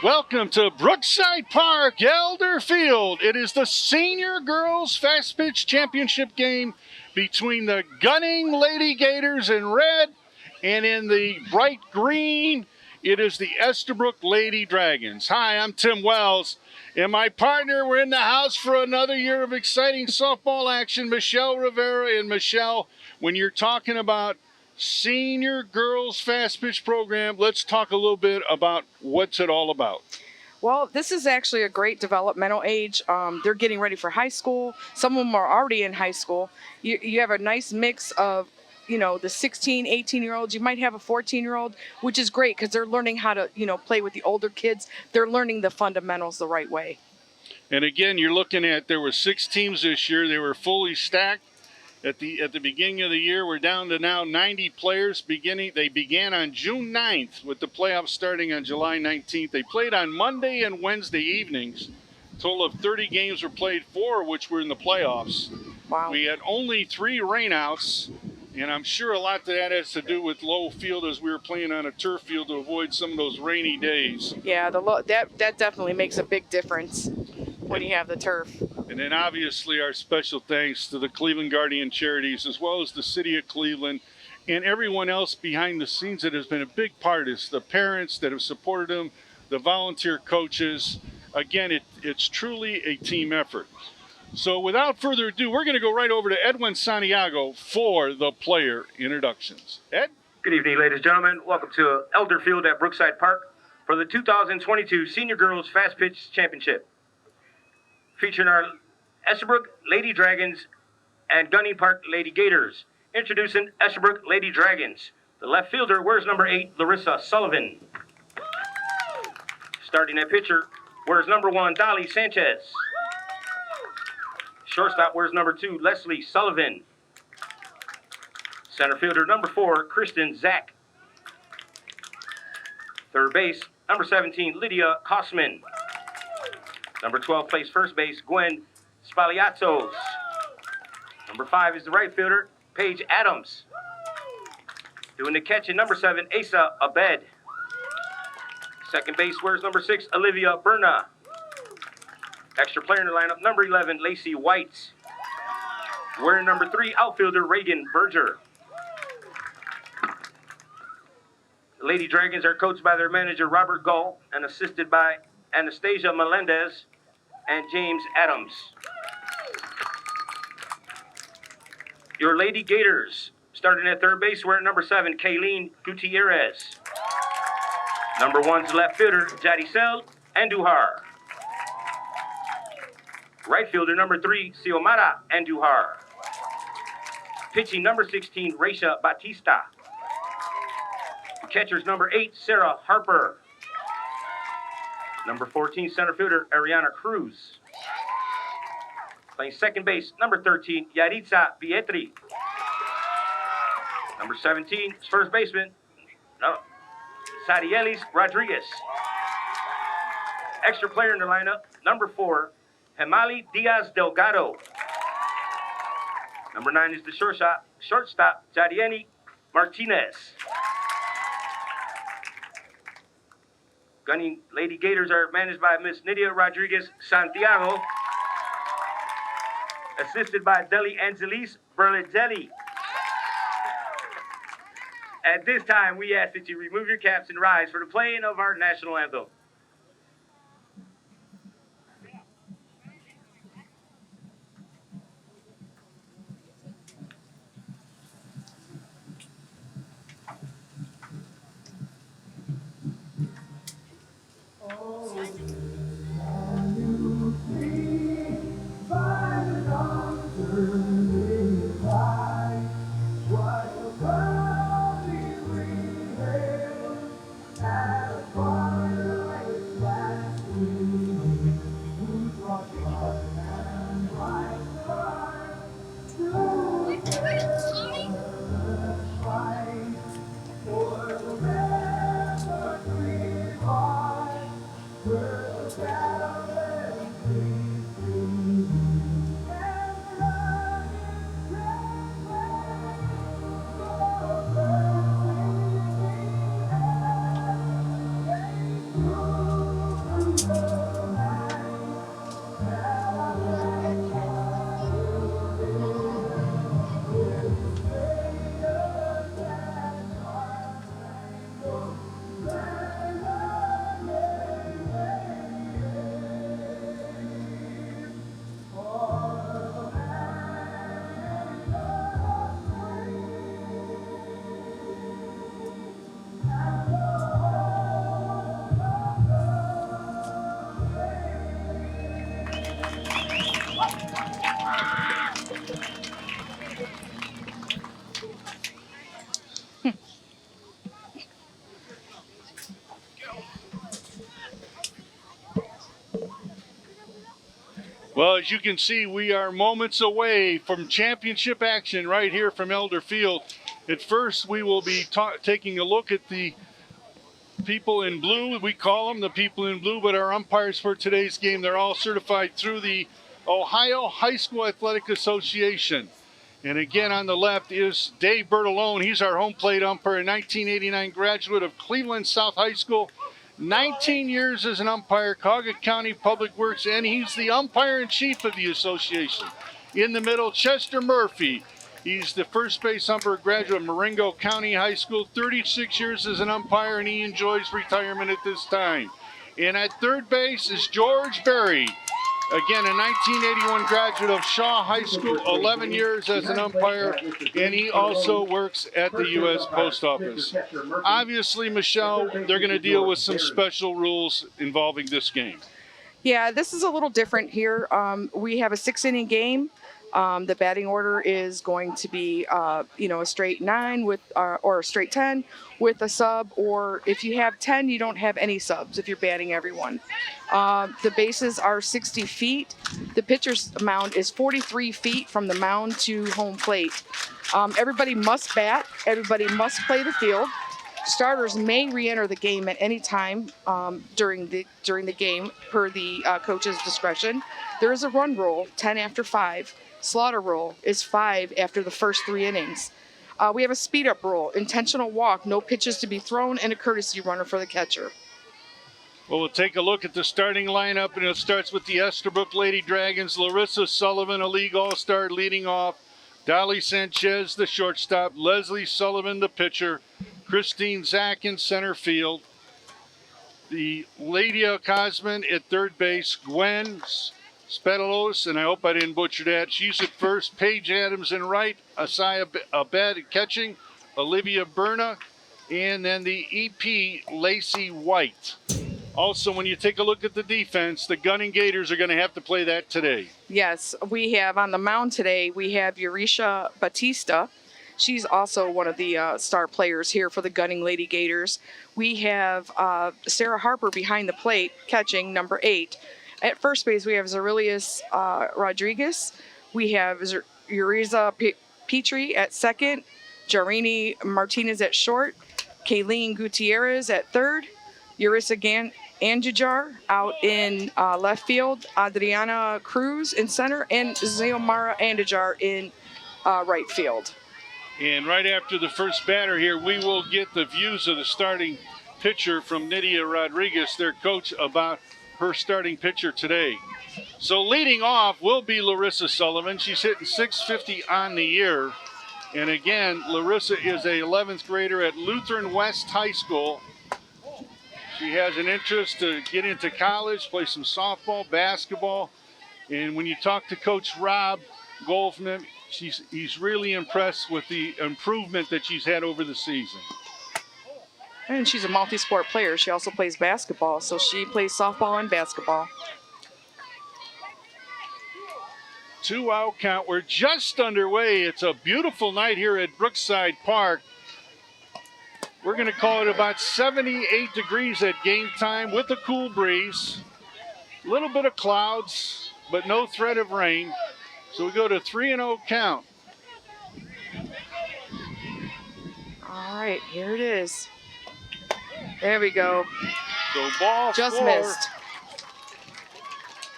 Welcome to Brookside Park, Elder Field. It is the Senior Girls Fast Pitch Championship game between the Gunning Lady Gators in red, and in the bright green, it is the Estabrook Lady Dragons. Hi, I'm Tim Wells, and my partner, we're in the house for another year of exciting softball action, Michelle Rivera. And Michelle, when you're talking about Senior Girls Fast Pitch Program, let's talk a little bit about what's it all about. Well, this is actually a great developmental age. They're getting ready for high school. Some of them are already in high school. You have a nice mix of, the 16, 18-year-olds. You might have a 14-year-old, which is great because they're learning how to, play with the older kids. They're learning the fundamentals the right way. And again, you're looking at, there were 6 teams this year. They were fully stacked. At the beginning of the year, we're down to now 90 players. They began on June 9th with the playoffs starting on July 19th. They played on Monday and Wednesday evenings. A total of 30 games were played, 4 of which were in the playoffs. Wow. We had only 3 rainouts, and I'm sure a lot of that has to do with low field as we were playing on a turf field to avoid some of those rainy days. Yeah, that definitely makes a big difference when you have the turf. And then obviously our special thanks to the Cleveland Guardian Charities, as well as the City of Cleveland and everyone else behind the scenes that has been a big part. It's the parents that have supported them, the volunteer coaches. Again, it's truly a team effort. So without further ado, we're going to go right over to Edwin Santiago for the player introductions. Ed? Good evening, ladies and gentlemen. Welcome to Elder Field at Brookside Park for the 2022 Senior Girls Fast Pitch Championship, featuring our Estabrook Lady Dragons and Gunning Park Lady Gators. Introducing Estabrook Lady Dragons. The left fielder wears number 8, Larissa Sullivan. Starting at pitcher wears number 1, Dolly Sanchez. Shortstop wears number 2, Leslie Sullivan. Center fielder number 4, Kristen Zack. Third base, number 17, Lydia Kosman. Number 12 plays first base, Gwen Spaliatos. Number 5 is the right fielder, Paige Adams. Doing the catch in number 7, Asa Abed. Second base wears number 6, Olivia Burna. Extra player in the lineup, number 11, Lacey White. Wearing number 3, outfielder Reagan Berger. The Lady Dragons are coached by their manager, Robert Gull, and assisted by Anastasia Melendez and James Adams. Your Lady Gators, starting at third base, wearing number 7, Kalyn Gutierrez. Number 1's left fielder, Jadisel Andujar. Right fielder, number 3, Xiomara Andujar. Pitching, number 16, Richa Batista. Catchers, number 8, Sarah Harper. Number 14, center fielder, Ariana Cruz. Playing second base, number 13, Yaritza Pietri. Number 17, first baseman, Sadielis Rodriguez. Extra player in the lineup, number 4, Hemali Diaz Delgado. Number 9 is the shortstop, Jadieni Martinez. Gunning Lady Gators are managed by Miss Nidia Rodriguez Santiago, assisted by Deli Angelis Berlizelli. At this time, we ask that you remove your caps and rise for the playing of our national anthem. Well, as you can see, we are moments away from championship action right here from Elder Field. At first, we will be taking a look at the people in blue. We call them the people in blue, but our umpires for today's game, they're all certified through the Ohio High School Athletic Association. And again, on the left is Dave Bertolone. He's our home plate umpire, a 1989 graduate of Cleveland South High School. 19 years as an umpire, Cauga County Public Works, and he's the umpire-in-chief of the association. In the middle, Chester Murphy. He's the first base umpire, graduate of Marengo County High School, 36 years as an umpire, and he enjoys retirement at this time. And at third base is George Berry. Again, a 1981 graduate of Shaw High School, 11 years as an umpire, and he also works at the U.S. Post Office. Obviously, Michelle, they're going to deal with some special rules involving this game. Yeah, this is a little different here. We have a 6-inning game. The batting order is going to be, a straight 9 with, or a straight 10 with a sub, or if you have 10, you don't have any subs if you're batting everyone. The bases are 60 feet. The pitcher's mound is 43 feet from the mound to home plate. Everybody must bat. Everybody must play the field. Starters may re-enter the game at any time during the game per the coach's discretion. There is a run rule, 10 after 5. Slaughter rule is 5 after the first 3 innings. We have a speed-up rule, intentional walk, no pitches to be thrown, and a courtesy runner for the catcher. Well, we'll take a look at the starting lineup, and it starts with the Estabrook Lady Dragons. Larissa Sullivan, a league all-star, leading off. Dolly Sanchez, the shortstop. Leslie Sullivan, the pitcher. Kristen Zack in center field. The Lydia Kosman at third base. Gwen Spetalos, and I hope I didn't butcher that, she's at first. Paige Adams in right. Asaya Abed at catching. Olivia Burna. And then the EP, Lacey White. Also, when you take a look at the defense, the Gunning Gators are going to have to play that today. Yes, we have on the mound today, we have Richa Batista. She's also one of the star players here for the Gunning Lady Gators. We have Sarah Harper behind the plate, catching, number 8. At first base, we have Zarilius Rodriguez. We have Uriza Petrie at second. Jarini Martinez at short. Kalyn Gutierrez at third. Urissa Anjajar out in left field. Adriana Cruz in center. And Xiomara Anjajar in right field. And right after the first batter here, we will get the views of the starting pitcher from Nydia Rodriguez, their coach, about her starting pitcher today. So leading off will be Larissa Sullivan. She's hitting .650 on the year. And again, Larissa is a 11th grader at Lutheran West High School. She has an interest to get into college, play some softball, basketball. And when you talk to Coach Rob Goldman, he's really impressed with the improvement that she's had over the season. And she's a multi-sport player. She also plays basketball, so she plays softball and basketball. 2-out count. We're just underway. It's a beautiful night here at Brookside Park. We're going to call it about 78 degrees at game time with a cool breeze. A little bit of clouds, but no threat of rain. So we go to 3-0 count. All right, here it is. There we go. So ball just 4. Missed.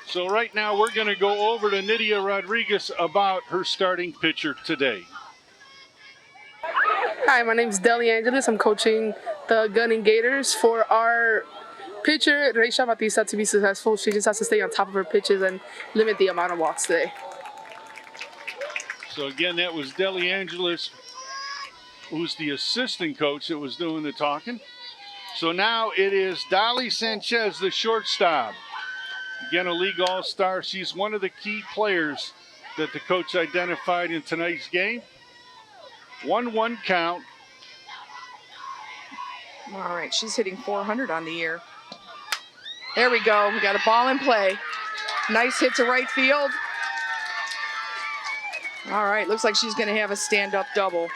So right now we're going to go over to Nydia Rodriguez about her starting pitcher today. Hi, my name is Dolly Angeles. I'm coaching the Gunning Gators. For our pitcher, Richa Batista, to be successful, she just has to stay on top of her pitches and limit the amount of walks today. So again, that was Dolly Angeles, who's the assistant coach that was doing the talking. So now it is Dolly Sanchez, the shortstop. Again, a league all-star. She's one of the key players that the coach identified in tonight's game. 1-1 count. All right, she's hitting .400 on the year. There we go. We got a ball in play. Nice hit to right field. All right, looks like she's going to have a stand-up double.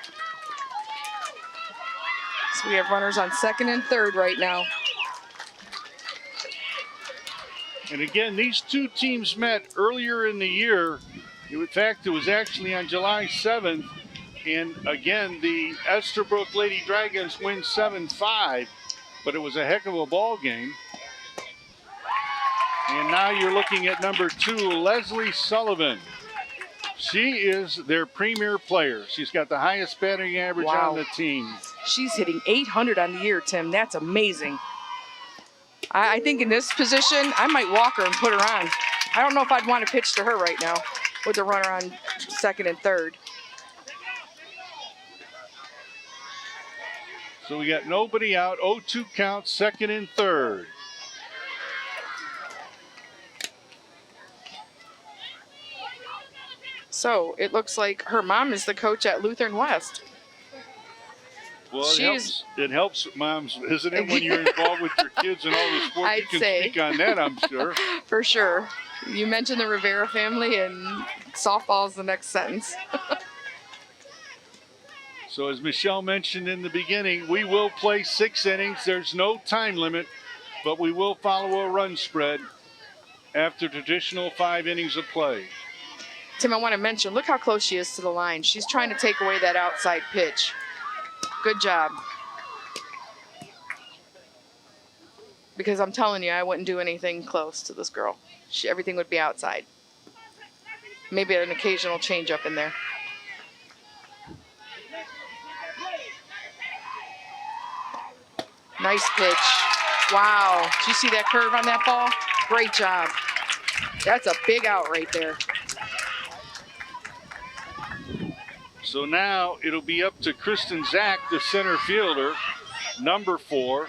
So we have runners on second and third right now. And again, these two teams met earlier in the year. In fact, it was actually on July 7th. And again, the Estabrook Lady Dragons win 7-5, but it was a heck of a ball game. And now you're looking at number 2, Leslie Sullivan. She is their premier player. She's got the highest batting average on the team. She's hitting 800 on the year, Tim. That's amazing. I think in this position, I might walk her and put her on. I don't know if I'd want to pitch to her right now with the runner on second and third. So we got nobody out, 0-2 count, second and third. So it looks like her mom is the coach at Lutheran West. Well, it helps moms, isn't it, when you're involved with your kids and all the sports? I'd you can say. speak on that, I'm sure. For sure. You mentioned the Rivera family, and softball is the next sentence. So as Michelle mentioned in the beginning, we will play 6 innings. There's no time limit, but we will follow a run spread after traditional 5 innings of play. Tim, I want to mention, look how close she is to the line. She's trying to take away that outside pitch. Good job. Because I'm telling you, I wouldn't do anything close to this girl. Everything would be outside. Maybe an occasional changeup in there. Nice pitch. Wow. Did you see that curve on that ball? Great job. That's a big out right there. So now it'll be up to Kristen Zack, the center fielder, number 4.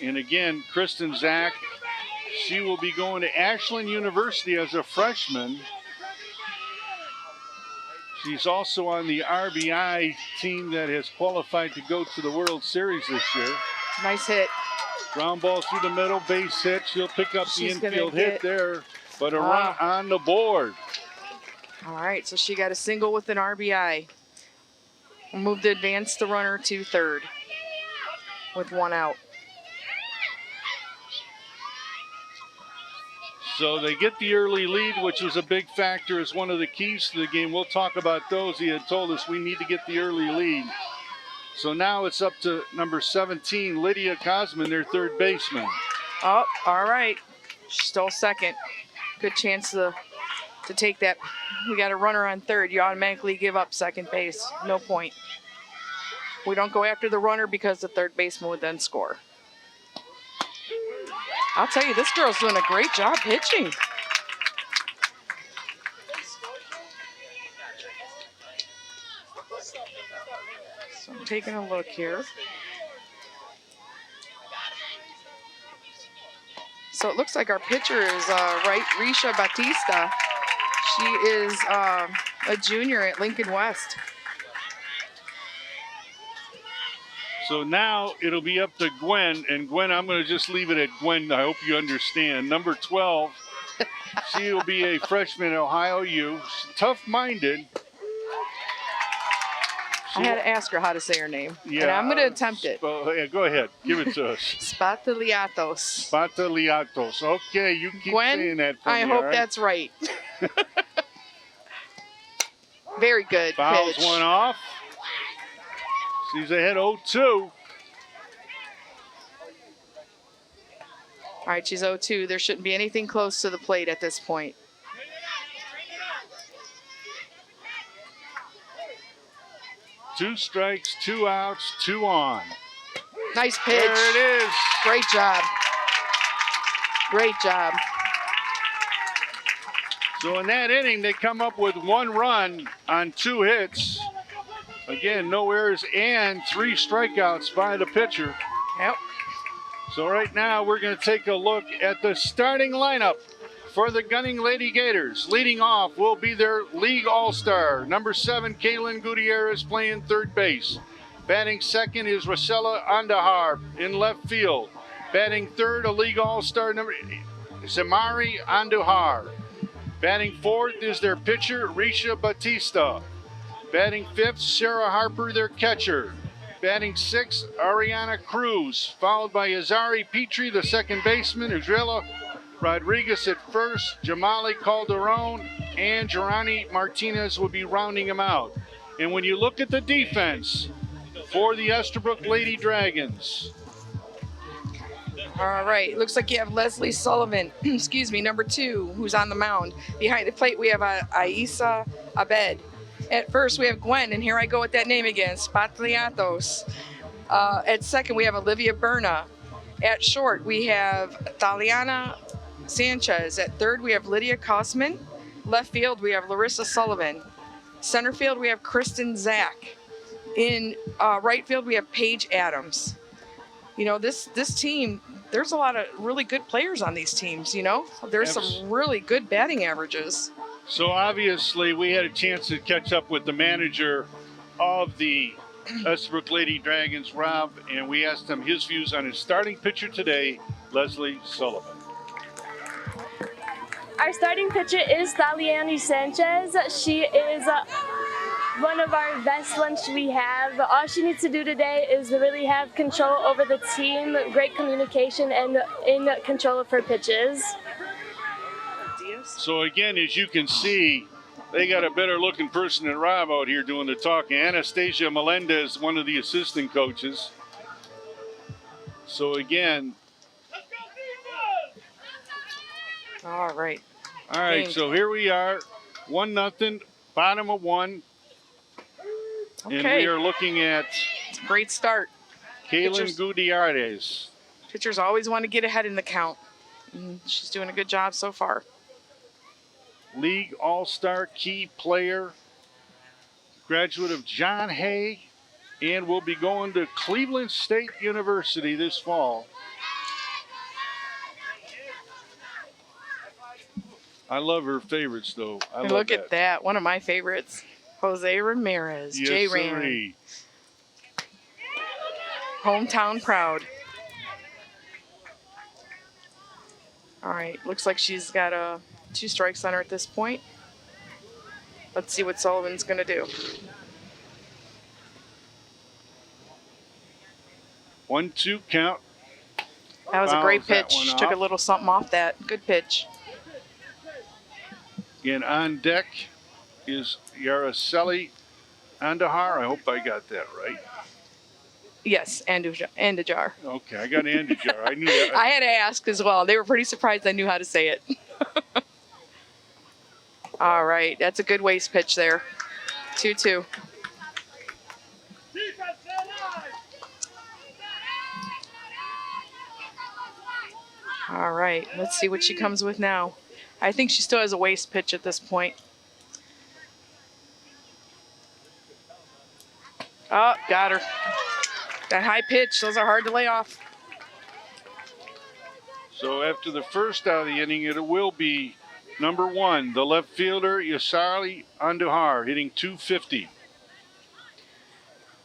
And again, Kristen Zack, she will be going to Ashland University as a freshman. She's also on the RBI team that has qualified to go to the World Series this year. Nice hit. Ground ball through the middle, base hit. She'll pick up the infield hit there, but a run on the board. All right, so she got a single with an RBI. We'll move to advance the runner to third with 1 out. So they get the early lead, which was a big factor as one of the keys to the game. We'll talk about those. He had told us we need to get the early lead. So now it's up to number 17, Lydia Kosman, their third baseman. Oh, all right. She's still second. Good chance to take that. We got a runner on third. You automatically give up second base. No point. We don't go after the runner because the third baseman would then score. I'll tell you, this girl's doing a great job pitching. So I'm taking a look here. So it looks like our pitcher is Richa Batista. She is a junior at Lincoln West. So now it'll be up to Gwen. And Gwen, I'm going to just leave it at Gwen. I hope you understand. Number 12, she will be a freshman at Ohio U. Tough-minded. I had to ask her how to say her name. Yeah, and I'm going to attempt it. Yeah, go ahead. Give it to us. Spataliatos. Spataliatos. Okay, you keep saying that for me. I hope that's right. Very good Fouls pitch. one off. She's ahead 0-2. All right, she's 0-2. There shouldn't be anything close to the plate at this point. Two strikes, 2 outs, 2 on. Nice pitch. There it is. Great job. Great job. So in that inning, they come up with 1 run on 2 hits. Again, no errors and 3 strikeouts by the pitcher. Yep. So right now, we're going to take a look at the starting lineup for the Gunning Lady Gators. Leading off will be their league all-star. Number 7, Caitlyn Gutierrez playing third base. Batting second is Rosella Andahar in left field. Batting third, a league all-star, number Samari Andahar. Batting fourth is their pitcher, Richa Batista. Batting fifth, Sarah Harper, their catcher. Batting sixth, Ariana Cruz, followed by Azari Petrie, the second baseman, Israela Rodriguez at first, Jamali Calderon, and Gerani Martinez will be rounding them out. And when you look at the defense for the Estabrook Lady Dragons, All right, looks like you have Leslie Sullivan, excuse me, number 2, who's on the mound. Behind the plate, we have Aisa Abed. At first, we have Gwen, and here I go with that name again, Spatliatos. At second, we have Olivia Burna. At short, we have Taliana Sanchez. At third, we have Lydia Kosman. Left field, we have Larissa Sullivan. Center field, we have Kristen Zack. In right field, we have Paige Adams. You know, this team, there's a lot of really good players on these teams, you know? There's some really good batting averages. so obviously we had a chance to catch up with the manager of the Estabrook Lady Dragons, Rob, and we asked him his views on his starting pitcher today, Leslie Sullivan. Our starting pitcher is Taliana Sanchez. She is one of our best ones we have. All she needs to do today is really have control over the team, great communication, and in control of her pitches. So again, as you can see, they got a better looking person than Rob out here doing the talking. Anastasia Melendez, one of the assistant coaches. So again. All right. All right, so here we are, 1-0, bottom of 1. Okay. And we are looking at It's a great start. Caitlyn Gutierrez. Pitchers always want to get ahead in the count. And she's doing a good job so far. League All-Star key player, graduate of John Hay, and will be going to Cleveland State University this fall. I love her favorites, though. Look at that. One of my favorites. Jose Ramirez. Yes, J-Ran. sirree. Hometown proud. All right. Looks like she's got 2 strikes on her at this point. Let's see what Sullivan's going to do. 1-2 count. That was a great Fouls that pitch. one Took a off. little something off that. Good pitch. Again, on deck is Yaroseli Andahar. I hope I got that right. Yes, Andajar. Okay, I got Andajar. I knew that. I had to ask as well. They were pretty surprised I knew how to say it. All right, that's a good waist pitch there. 2-2. All right, let's see what she comes with now. I think she still has a waist pitch at this point. Oh, got her. That high pitch, those are hard to lay off. So after the first out of the inning, it will be number 1, the left fielder, Yasali Andujar, hitting .250.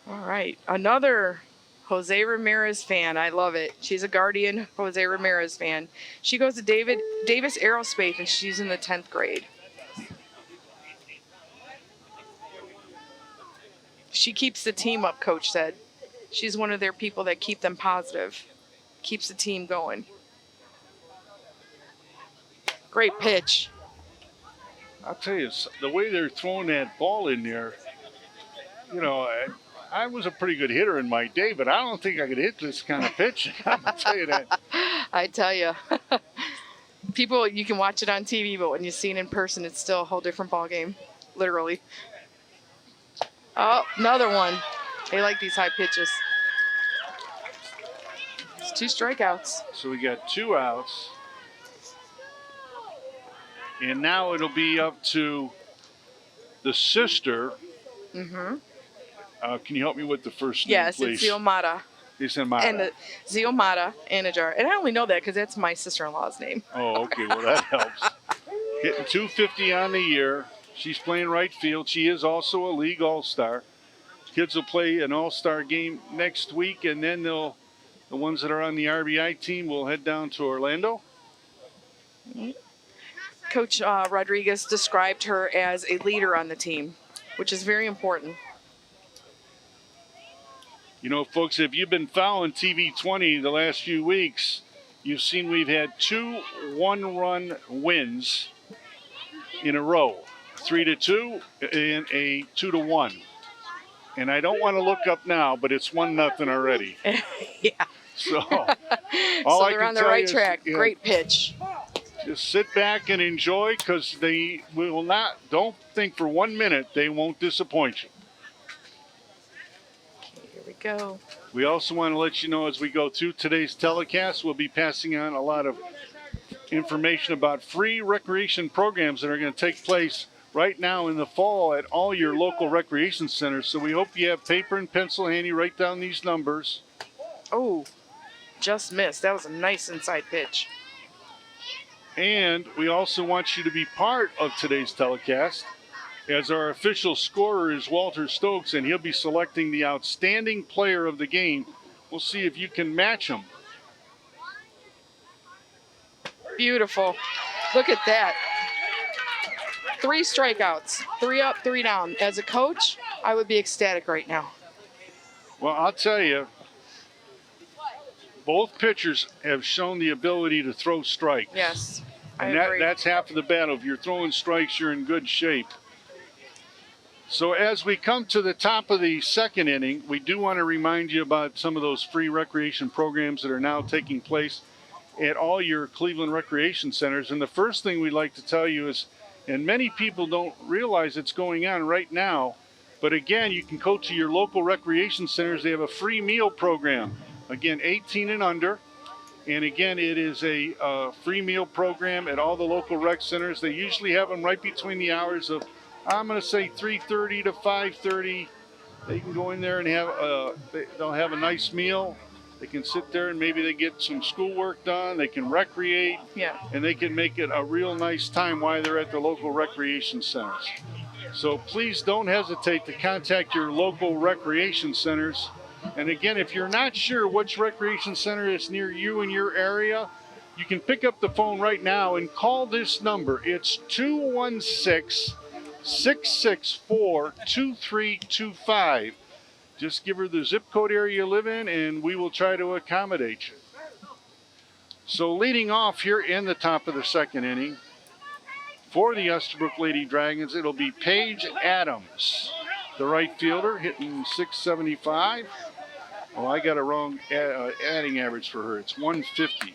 All right, another Jose Ramirez fan. I love it. She's a Guardian Jose Ramirez fan. She goes to Davis Aerospace, and she's in the 10th grade. She keeps the team up, Coach said. She's one of their people that keep them positive, keeps the team going. Great pitch. I'll tell you, the way they're throwing that ball in there, you know, I was a pretty good hitter in my day, but I don't think I could hit this kind of pitch. I'll tell you that. I tell you. People, you can watch it on TV, but when you see it in person, it's still a whole different ballgame, literally. Oh, another one. They like these high pitches. It's 2 strikeouts. So we got 2 outs. And now it'll be up to the sister. Mm-hmm. Can you help me with the first name, Yes, please? it's Ziomata. Ziomata. And the Ziomata Anajar. And I only know that because that's my sister-in-law's name. Oh, okay. Well, that helps. Hitting .250 on the year. She's playing right field. She is also a league all-star. Kids will play an all-star game next week, and then the ones that are on the RBI team will head down to Orlando. Coach Rodriguez described her as a leader on the team, which is very important. You know, folks, if you've been following TV 20 the last few weeks, you've seen we've had 2 one-run wins in a row, 3-2 and a 2-1. And I don't want to look up now, but it's 1-0 already. Yeah. So, so they're on the right track. Great pitch. Just sit back and enjoy, because they will not. Don't think for 1 minute they won't disappoint you. Okay, here we go. We also want to let you know, as we go through today's telecast, we'll be passing on a lot of information about free recreation programs that are going to take place right now in the fall at all your local recreation centers. So we hope you have paper and pencil handy. Write down these numbers. Oh, just missed. That was a nice inside pitch. And we also want you to be part of today's telecast, as our official scorer is Walter Stokes, and he'll be selecting the outstanding player of the game. We'll see if you can match him. Beautiful. Look at that. 3 strikeouts, 3 up, 3 down. As a coach, I would be ecstatic right now. Well, I'll tell you, both pitchers have shown the ability to throw strikes. Yes, I And agree. that's half of the battle. If you're throwing strikes, you're in good shape. So as we come to the top of the second inning, we do want to remind you about some of those free recreation programs that are now taking place at all your Cleveland recreation centers. And the first thing we'd like to tell you is, and many people don't realize it's going on right now, but again, you can go to your local recreation centers. They have a free meal program. Again, 18 and under. And again, it is a free meal program at all the local rec centers. They usually have them right between the hours of, I'm going to say 3:30 to 5:30. They can go in there and have they'll have a nice meal. They can sit there and maybe they get some schoolwork done. They can recreate. Yeah. And they can make it a real nice time while they're at the local recreation centers. So please don't hesitate to contact your local recreation centers. And again, if you're not sure which recreation center is near you in your area, you can pick up the phone right now and call this number. It's 216-664-2325. Just give her the zip code area you live in, and we will try to accommodate you. So leading off here in the top of the second inning for the Estabrook Lady Dragons, it'll be Paige Adams, the right fielder, hitting .675. Oh, I got a wrong adding average for her. It's 150.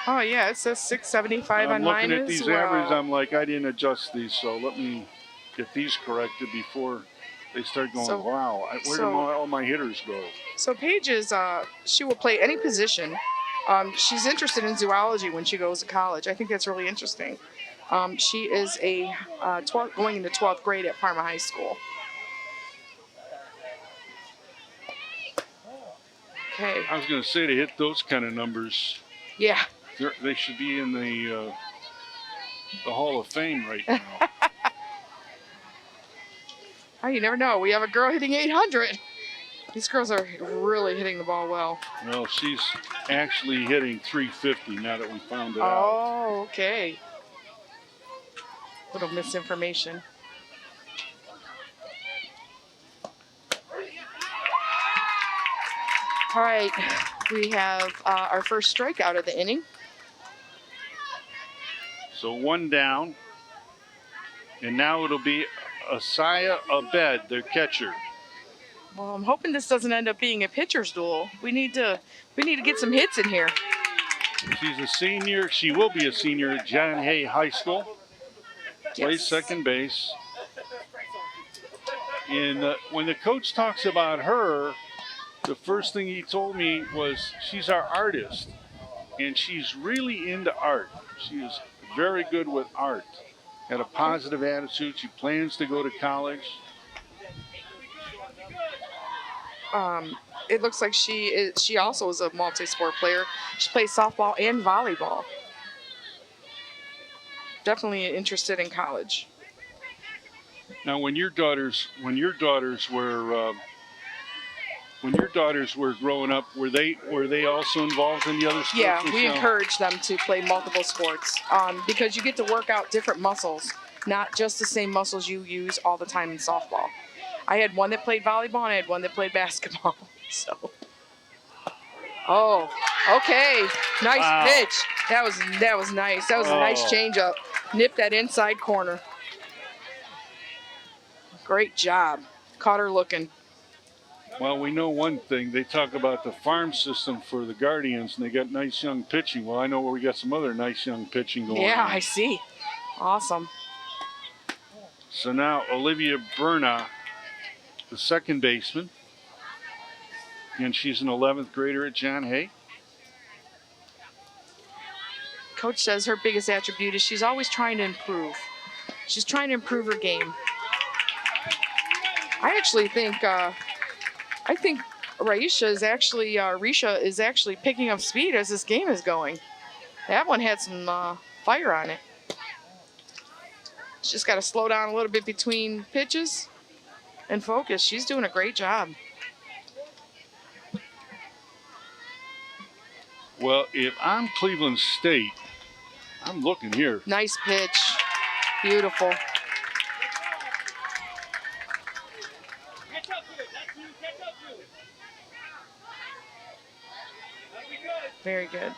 Oh, yeah, it says 675 on I'm mine looking at as these well. averages. I'm like, I didn't adjust these, so let me get these corrected before they start going, So- wow, where do all my hitters go? So Paige is, she will play any position. She's interested in zoology when she goes to college. I think that's really interesting. She is going into 12th grade at Parma High School. Okay. I was going to say, to hit those kind of numbers, Yeah. they should be in the Hall of Fame right now. Oh, you never know. We have a girl hitting 800. These girls are really hitting the ball well. Well, she's actually hitting 350 now that we found it out. Oh, okay. Little misinformation. All right, we have our first strikeout of the inning. So 1 down. And now it'll be Asaya Abed, their catcher. Well, I'm hoping this doesn't end up being a pitcher's duel. We need to get some hits in here. She's a senior. She will be a senior at John Hay High School. Plays Yes. second base. And when the coach talks about her, the first thing he told me was she's our artist. And she's really into art. She is very good with art. Had a positive attitude. She plans to go to college. It looks like she also is a multi-sport player. She plays softball and volleyball. Definitely interested in college. Now, when your daughters were growing up, were they also involved in the other sports? Yeah, we Michelle? encourage them to play multiple sports because you get to work out different muscles, not just the same muscles you use all the time in softball. I had one that played volleyball and I had one that played basketball. So, oh, Okay, nice Wow. pitch. That was nice. That was a nice Oh. changeup. Nipped that inside corner. Great job. Caught her looking. Well, we know one thing. They talk about the farm system for the Guardians, and they got nice young pitching. Well, I know where we got some other nice young pitching going Yeah, on. I see. Awesome. So now Olivia Burna, the second baseman. And she's an 11th grader at John Hay. Coach says her biggest attribute is she's always trying to improve. She's trying to improve her game. I actually think Risha is actually picking up speed as this game is going. That one had some fire on it. She's just got to slow down a little bit between pitches and focus. She's doing a great job. Well, if I'm Cleveland State, I'm looking here. Nice pitch. Beautiful. Very good.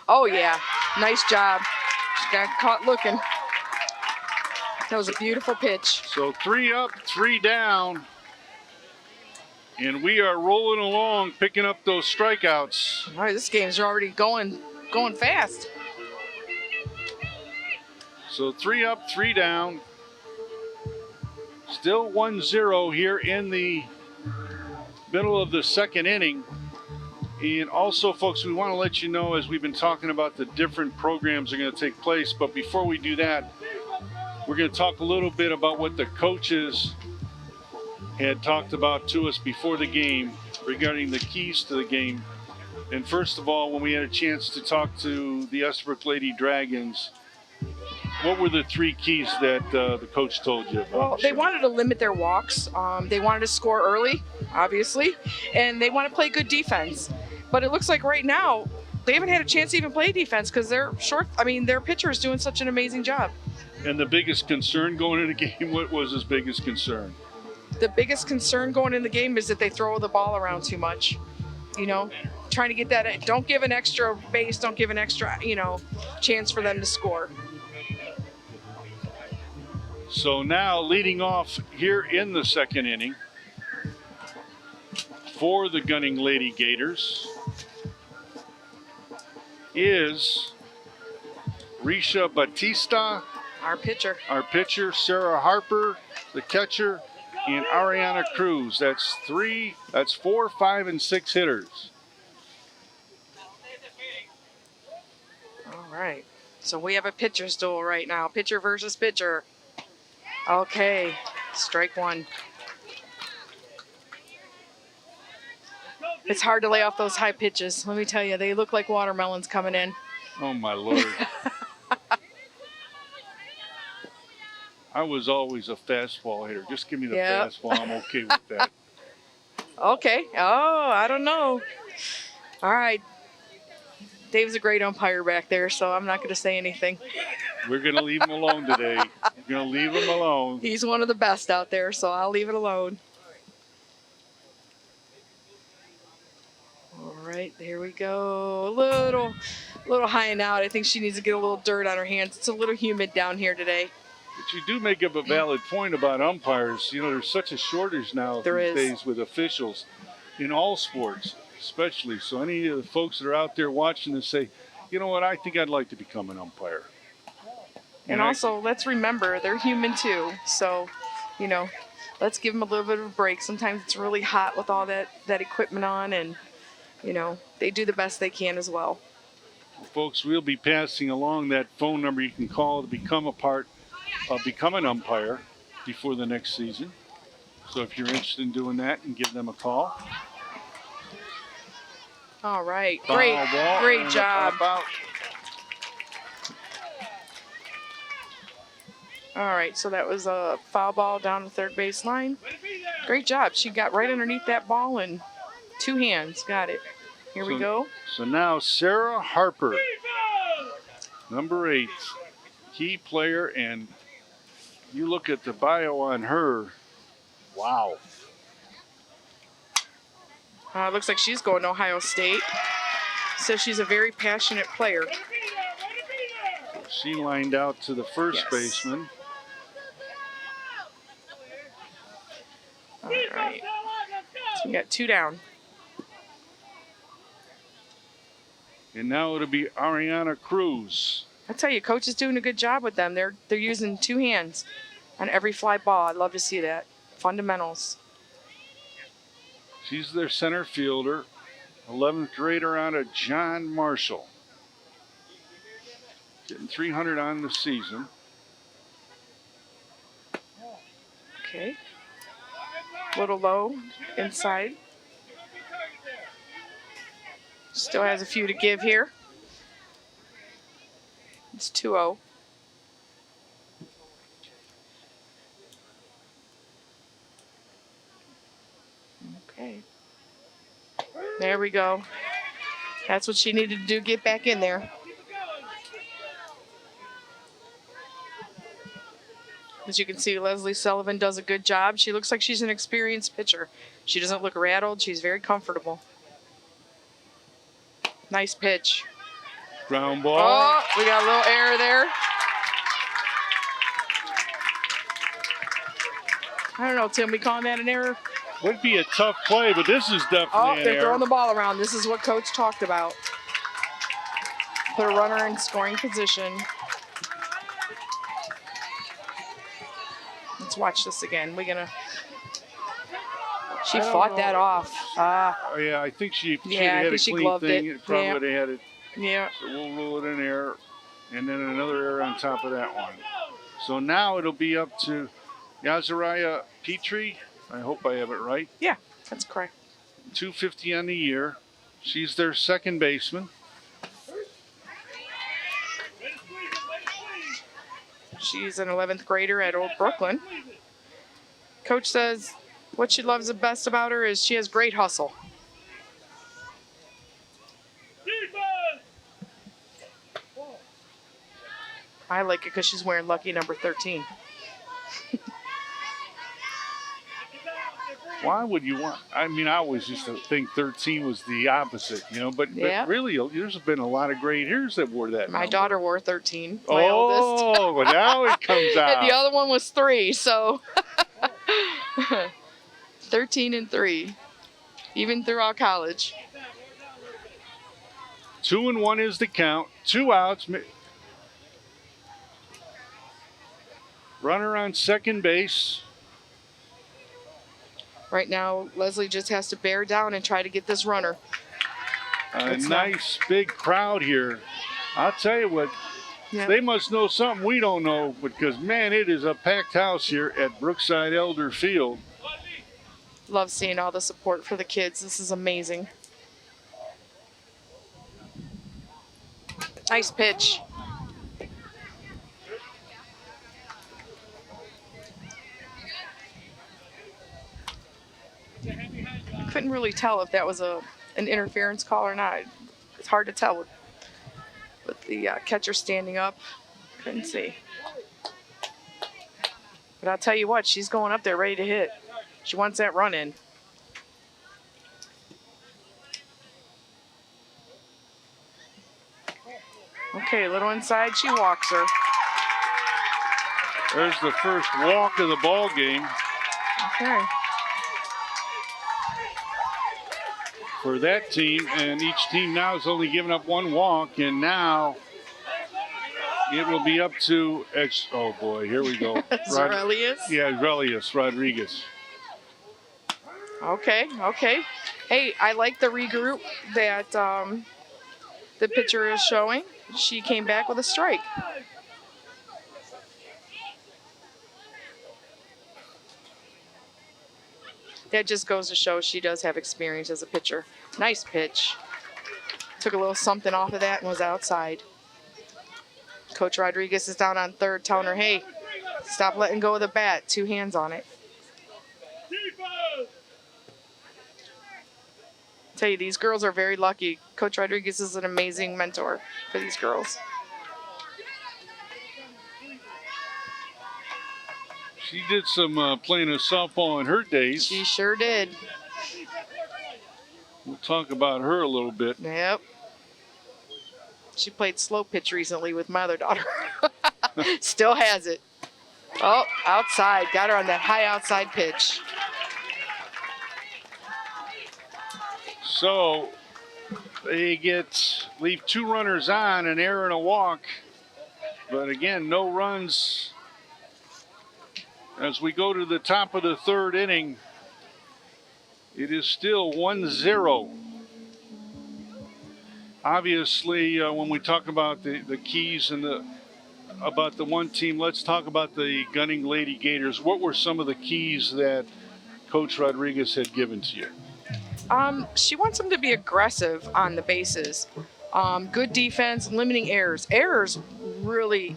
Oh, yeah. Nice job. She got caught looking. That was a beautiful pitch. So 3 up, 3 down. And we are rolling along, picking up those strikeouts. All right, this game's already going fast. So 3 up, 3 down. Still 1-0 here in the middle of the second inning. And also, folks, we want to let you know, as we've been talking about, the different programs are going to take place. But before we do that, we're going to talk a little bit about what the coaches had talked about to us before the game regarding the keys to the game. And first of all, when we had a chance to talk to the Estabrook Lady Dragons, what were the 3 keys that the coach told you about? Well, they wanted to limit their walks. They wanted to score early, obviously, and they want to play good defense. But it looks like right now they haven't had a chance to even play defense because their pitcher is doing such an amazing job. And the biggest concern going into the game, what was his biggest concern? The biggest concern going in the game is that they throw the ball around too much. You know, trying to get that. Don't give an extra base. Don't give an extra, chance for them to score. So now leading off here in the second inning for the Gunning Lady Gators is Richa Batista, Our pitcher. our pitcher, Sarah Harper, the catcher, and Ariana Cruz. That's 4, 5, and 6 hitters. All right. So we have a pitcher's duel right now. Pitcher versus pitcher. Okay. Strike 1. It's hard to lay off those high pitches. Let me tell you, they look like watermelons coming in. Oh, my Lord. I was always a fastball hitter. Just give me the Yep. fastball. I'm okay with that. Okay. Oh, I don't know. All right. Dave's a great umpire back there, so I'm not going to say anything. We're going to leave him alone today. We're going to leave him alone. He's one of the best out there, so I'll leave it alone. All right, there we go. A little high and out. I think she needs to get a little dirt on her hands. It's a little humid down here today. But you do make up a valid point about umpires. You know, there's such a shortage now There these is. days with officials in all sports, especially. So any of the folks that are out there watching this say, you know what, I think I'd like to become an umpire. And also, let's remember, they're human too. So, let's give them a little bit of a break. Sometimes it's really hot with all that equipment on, and, they do the best they can as well. Folks, we'll be passing along that phone number you can call to become an umpire before the next season. So if you're interested in doing that, and give them a call. All right, Foul ball great and a job. pop out. All right, so that was a foul ball down the third base line. Great job. She got right underneath that ball and 2 hands. Got it. Here we go. So now Sarah Harper, number 8, key player, and you look at the bio on her. Wow. Looks like she's going to Ohio State. Says she's a very passionate player. She lined out to the first baseman. All right. So we got 2 down. And now it'll be Ariana Cruz. I tell you, coach is doing a good job with them. They're using 2 hands on every fly ball. I'd love to see that. Fundamentals. She's their center fielder, 11th grader out of John Marshall. Getting 300 on the season. Okay. Little low inside. Still has a few to give here. It's 2-0. Okay. There we go. That's what she needed to do, get back in there. As you can see, Leslie Sullivan does a good job. She looks like she's an experienced pitcher. She doesn't look rattled. She's very comfortable. Nice pitch. Ground ball. Oh, we got a little error there. I don't know, Tim, we calling that an error? Would be a tough play, but this is definitely Oh, an they're error. throwing the ball around. This is what coach talked about. Put a runner in scoring position. Let's watch this again. She fought that off. Yeah, I think she should have had a clean gloved thing. it. It probably would have had it. Yeah. So we'll rule it an error. And then another error on top of that one. So now it'll be up to Yazariah Petrie. I hope I have it right. Yeah, that's correct. 250 on the year. She's their second baseman. She's an 11th grader at Old Brooklyn. Coach says what she loves the best about her is she has great hustle. I like it because she's wearing lucky number 13. Why would you want? I mean, I always used to think 13 was the opposite, but really, there's been a lot of great hitters that wore that. My number. daughter wore 13. My oldest. Oh, well, now it comes out. And the other one was 3, so 13 and 3, even throughout college. 2-1 is the count. 2 outs. Runner on second base. Right now, Leslie just has to bear down and try to get this runner. A nice big crowd here. I'll tell you what, they must know something we don't know, because, man, it is a packed house here at Brookside Elder Field. Love seeing all the support for the kids. This is amazing. Nice pitch. Couldn't really tell if that was an interference call or not. It's hard to tell with the catcher standing up. Couldn't see. But I'll tell you what, she's going up there ready to hit. She wants that run in. Okay, a little inside, she walks her. There's the first walk of the ball game. Okay. For that team, and each team now is only giving up 1 walk, and now it will be up to oh boy, here we go. Zarelius? Yeah, Zarelius Rodriguez. Okay. Hey, I like the regroup that the pitcher is showing. She came back with a strike. That just goes to show she does have experience as a pitcher. Nice pitch. Took a little something off of that and was outside. Coach Rodriguez is down on third, telling her, hey, stop letting go of the bat. 2 hands on it. Tell you, these girls are very lucky. Coach Rodriguez is an amazing mentor for these girls. She did some playing of softball in her days. She sure did. talk about her a little bit. Yep. She played slow pitch recently with my other daughter. Still has it. Oh, outside. Got her on that high outside pitch. So they leave 2 runners on, an error and a walk. But again, no runs as we go to the top of the 3rd inning. It is still 1-0. Obviously, when we talk about the keys and about the one team, let's talk about the Gunning Lady Gators. What were some of the keys that Coach Rodriguez had given to you? She wants them to be aggressive on the bases. Good defense, limiting errors. Errors really,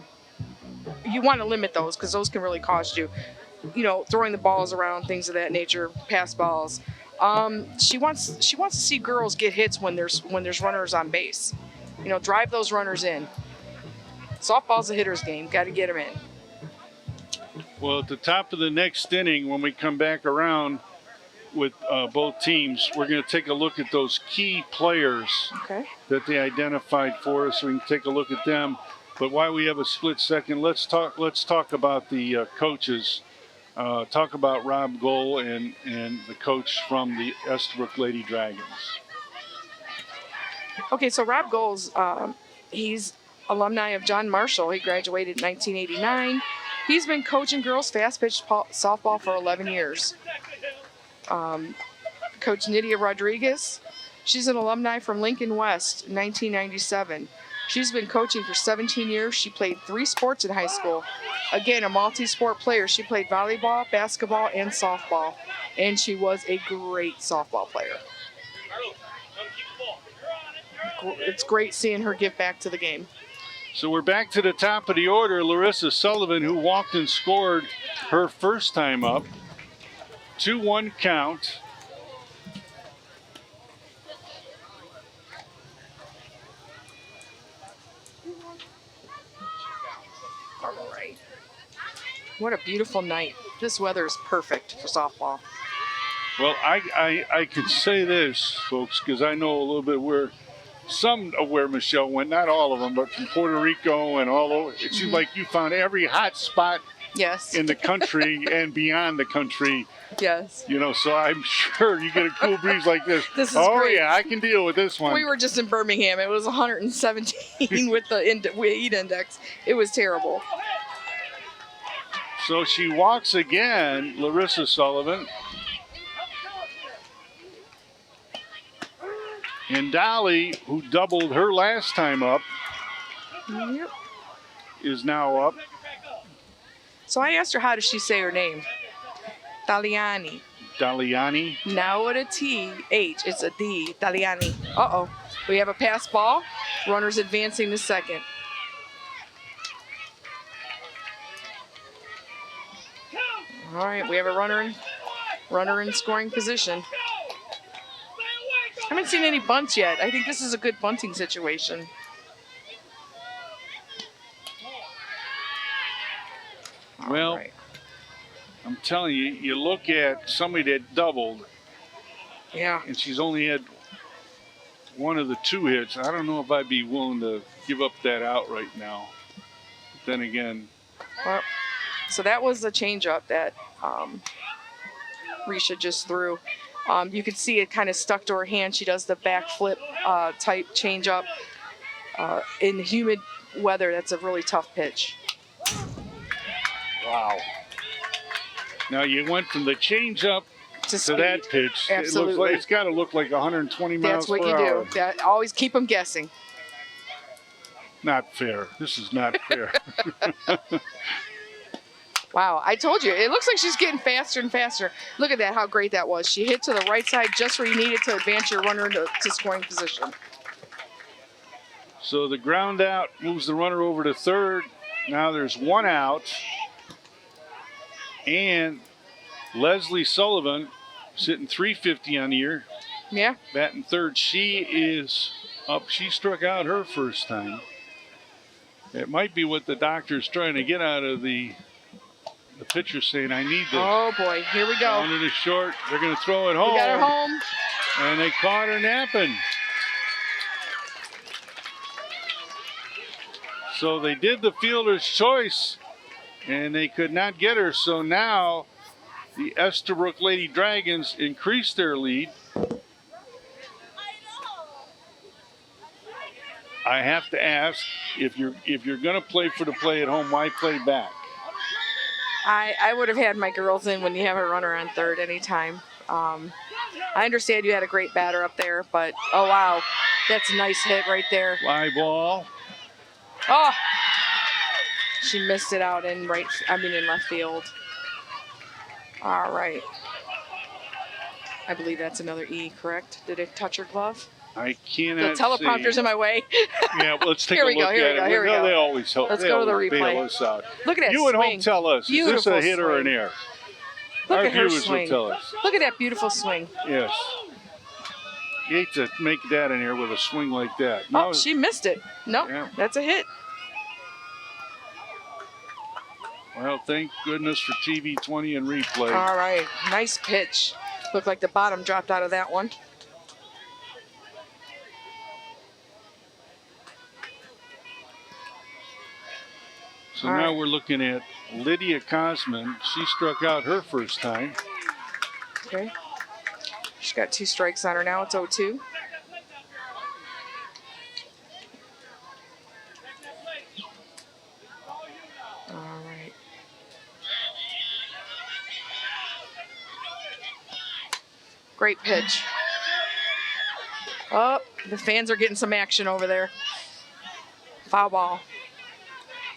you want to limit those because those can really cost you. You know, throwing the balls around, things of that nature, pass balls. She wants to see girls get hits when there's runners on base. You know, drive those runners in. Softball's a hitter's game. Got to get them in. Well, at the top of the next inning, when we come back around with both teams, we're going to take a look at those key players that they identified for us. So we can take a look at them. But while we have a split second, let's talk about the coaches. Talk about Rob Gohl and the coach from the Estabrook Lady Dragons. Okay, so Rob Gohl's, he's alumni of John Marshall. He graduated in 1989. He's been coaching girls fast pitch softball for 11 years. Coach Nydia Rodriguez, she's an alumni from Lincoln West, 1997. She's been coaching for 17 years. She played 3 sports in high school. Again, a multi-sport player. She played volleyball, basketball, and softball. And she was a great softball player. It's great seeing her give back to the game. So we're back to the top of the order. Larissa Sullivan, who walked and scored her first time up. 2-1 count. All right. What a beautiful night. This weather is perfect for softball. Well, I can say this, folks, because I know a little bit where Michelle went, not all of them, but from Puerto Rico and all over. It seems like you found every hot spot in the country and beyond the country. Yes. You know, so I'm sure you get a cool breeze like this. This is great. Yeah, I can deal with this one. We were just in Birmingham. It was 117 with the heat index. It was terrible. So she walks again, Larissa Sullivan. And Dolly, who doubled her last time up, is now up. So I asked her, how does she say her name? Daliani. Daliani. Now with a T-H, it's a D. Daliani. Uh-oh. We have a pass ball. Runners advancing to second. All right, we have a runner in scoring position. I haven't seen any bunts yet. I think this is a good bunting situation. Well, I'm telling you, you look at somebody that doubled. Yeah. And she's only had one of the 2 hits. I don't know if I'd be willing to give up that out right now. But then again. Well, so that was the changeup that Richa just threw. You could see it kind of stuck to her hand. She does the backflip type changeup. In humid weather, that's a really tough pitch. Wow. Now you went from the changeup to that pitch. Absolutely. It looks like, it's got to look like 120 miles per hour. That's what you do. Always keep them guessing. Not fair. This is not fair. Wow, I told you. It looks like she's getting faster and faster. Look at that, how great that was. She hit to the right side just where you needed to advance your runner to scoring position. So the ground out moves the runner over to third. Now there's 1 out. And Leslie Sullivan sitting 350 on the year. Yeah. Batting third. She is up. She struck out her first time. It might be what the doctor's trying to get out of the pitcher, saying, I need this. Oh, boy. Here we go. Down to the short. They're going to throw it home. We got her home. And they caught her napping. So they did the fielder's choice, and they could not get her. So now the Estabrook Lady Dragons increased their lead. I have to ask, if you're going to play for the play at home, why play back? I would have had my girls in when you have a runner on third anytime. I understand you had a great batter up there, but oh wow, that's a nice hit right there. Fly ball. Oh, she missed it out in left field. All right. I believe that's another E, correct? Did it touch her glove? I The cannot teleprompter's see. in my way. Yeah, well, let's take Here a we look go, here at we go, it. here we go. They always help. Let's they go to the always bail replay. us out. Look at that You at home swing. tell us, Beautiful is this a hit or an swing. air? Look Our at her viewers swing. will tell us. Look at that beautiful swing. Yes. You hate to make that in here with a swing like that. No, Oh, she missed it. No, Yeah. that's a hit. well, thank goodness for TV 20 and replay. All right, nice pitch. Looked like the bottom dropped out of that one. So All now right. we're looking at Lydia Kosman. She struck out her first time. Okay. She's got 2 strikes on her now. It's 0-2. All right. Great pitch. Oh, the fans are getting some action over there. Foul ball.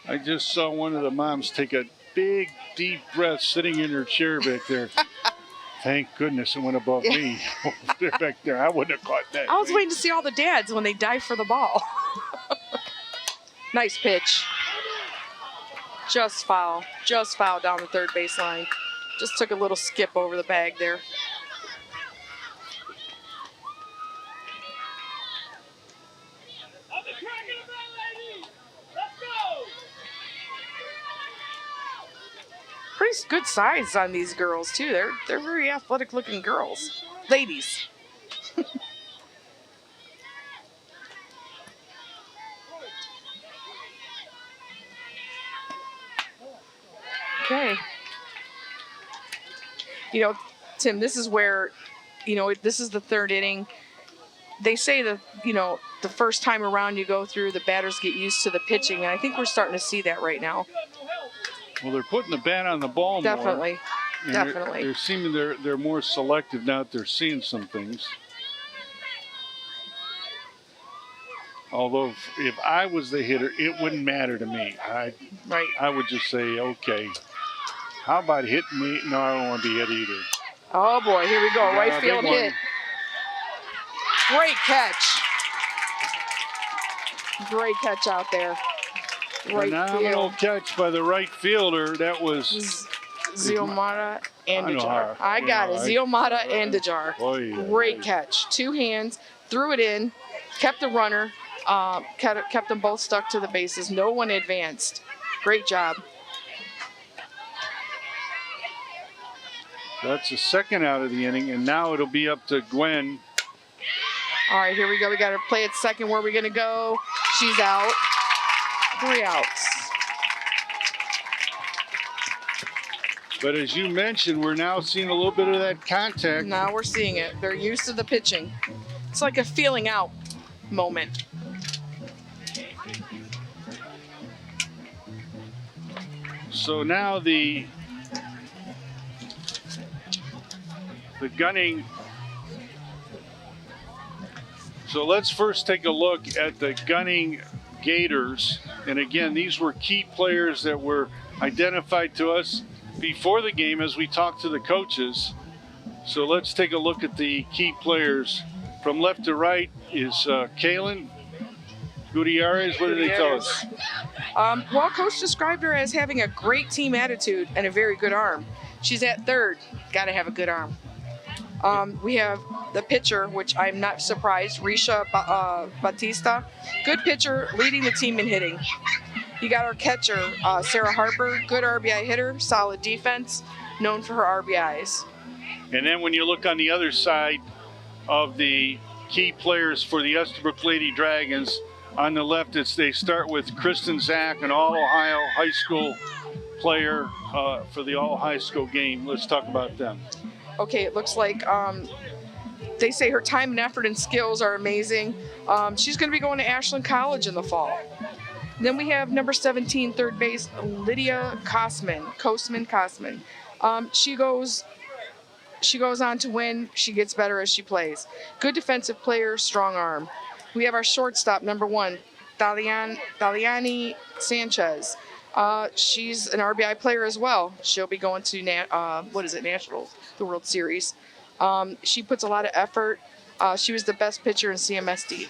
I just saw one of the moms take a big, deep breath sitting in her chair back there. Thank goodness it went above me over there back there. I wouldn't have caught that. I was waiting to see all the dads when they dive for the ball. Nice pitch. Just foul down the third baseline. Just took a little skip over the bag there. Pretty good size on these girls too. They're very athletic looking girls. Ladies. Okay. You know, Tim, this is where, this is the third inning. They say that, the first time around you go through, the batters get used to the pitching, and I think we're starting to see that right now. Well, they're putting the bat on the ball more. Definitely. And Definitely. They're seeming they're more selective now that they're seeing some things. Although if I was the hitter, it wouldn't matter to me. Right. I would just say, okay, how about hitting me? No, I don't want to be hit either. Oh boy, here we go. Yeah, Right big field one. hit. Great catch. Great catch out there. Right Phenomenal field. catch by the right fielder. That was Ziomata and I know Dejar. her. I got it. Ziomata and Dejar. Boy, Great catch. 2 hands, threw it in, kept the runner, kept them both stuck to the bases. No one advanced. Great job. That's the second out of the inning, and now it'll be up to Gwen. All right, here we go. We got to play at second. Where are we going to go? She's out. 3 outs. But as you mentioned, we're now seeing a little bit of that contact. Now we're seeing it. They're used to the pitching. It's like a feeling out moment. So now the gunning. So let's first take a look at the gunning Gators. And again, these were key players that were identified to us before the game as we talked to the coaches. So let's take a look at the key players. From left to right is Kalyn Gutierrez. What did they tell us? Well, Coach described her as having a great team attitude and a very good arm. She's at third. Got to have a good arm. We have the pitcher, which I'm not surprised, Richa Batista. Good pitcher, leading the team in hitting. You got our catcher, Sarah Harper. Good RBI hitter, solid defense, known for her RBIs. And then when you look on the other side, of the key players for the Estabrook Lady Dragons. On the left, they start with Kristen Zack, an All-Ohio high school player for the all-high school game. Let's talk about them. Okay, it looks like they say her time and effort and skills are amazing. She's going to be going to Ashland College in the fall. Then we have number 17, third base, Lydia Kosman. She goes on to win. She gets better as she plays. Good defensive player, strong arm. We have our shortstop, number 1, Daliani Sanchez. She's an RBI player as well. She'll be going to Nationals, the World Series. She puts a lot of effort. She was the best pitcher in CMSD.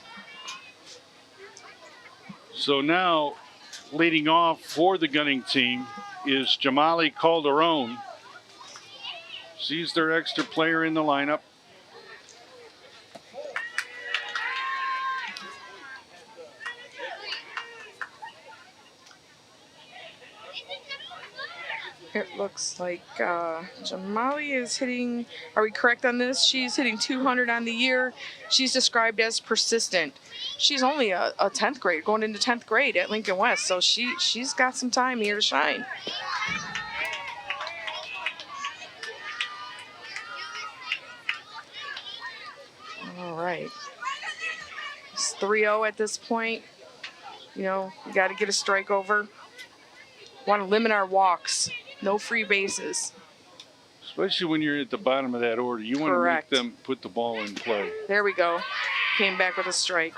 So now, leading off for the gunning team is Jamali Calderon. She's their extra player in the lineup. It looks like Jamali is hitting, are we correct on this? She's hitting 200 on the year. She's described as persistent. She's only a 10th grade, going into 10th grade at Lincoln West, so she's got some time here to shine. All right. It's 3-0 at this point. You know, we got to get a strike over. Want to limit our walks. No free bases. Especially when you're at the bottom of that order. You want Correct. to make them put the ball in play. There we go. Came back with a strike.